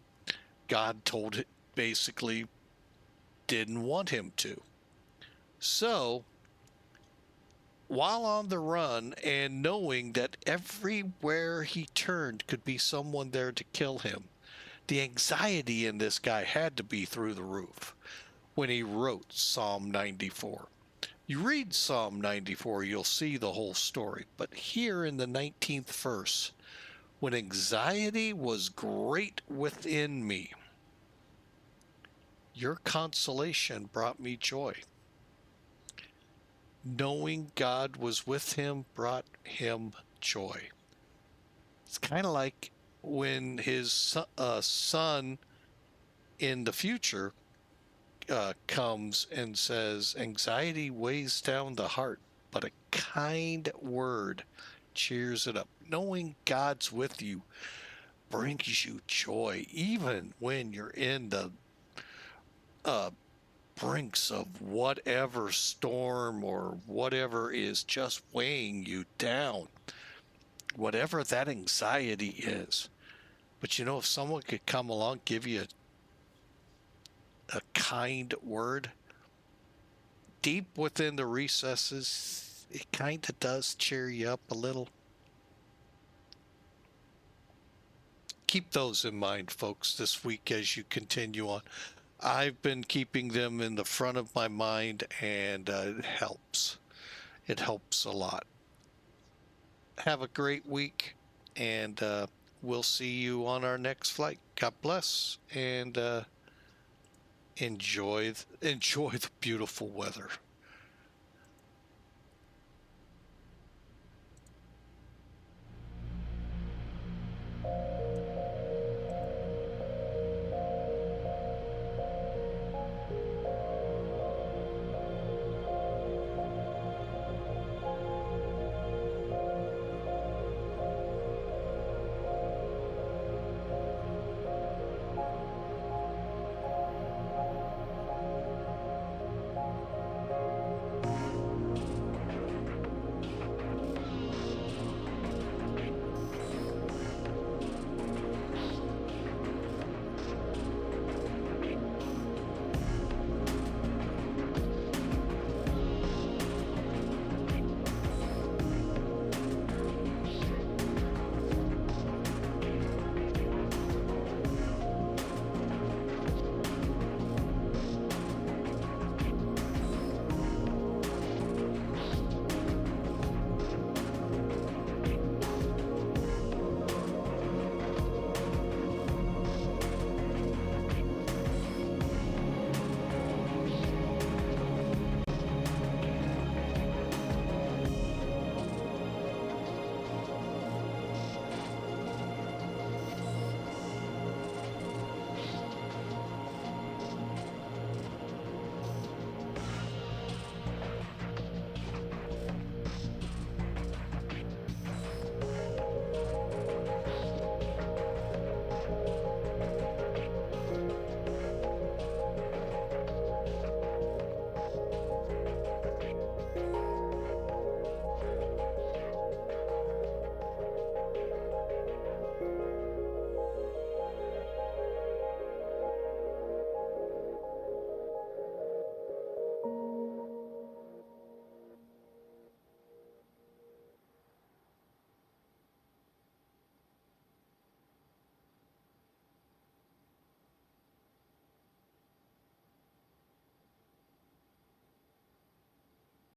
[SPEAKER 1] God told it, basically didn't want him to. So while on the run and knowing that everywhere he turned could be someone there to kill him, the anxiety in this guy had to be through the roof when he wrote Psalm 94. You read Psalm 94, you'll see the whole story. But here in the 19th verse, when anxiety was great within me, your consolation brought me joy. Knowing God was with him brought him joy. It's kind of like when his son in the future comes and says, anxiety weighs down the heart, but a kind word cheers it up. Knowing God's with you brings you joy, even when you're in the brinks of whatever storm or whatever is just weighing you down, whatever that anxiety is. But you know, if someone could come along, give you a kind word deep within the recesses, it kind of does cheer you up a little. Keep those in mind, folks, this week as you continue on. I've been keeping them in the front of my mind, and it helps. It helps a lot. have a great week, and we'll see you on our next flight. God bless, and enjoy the beautiful weather.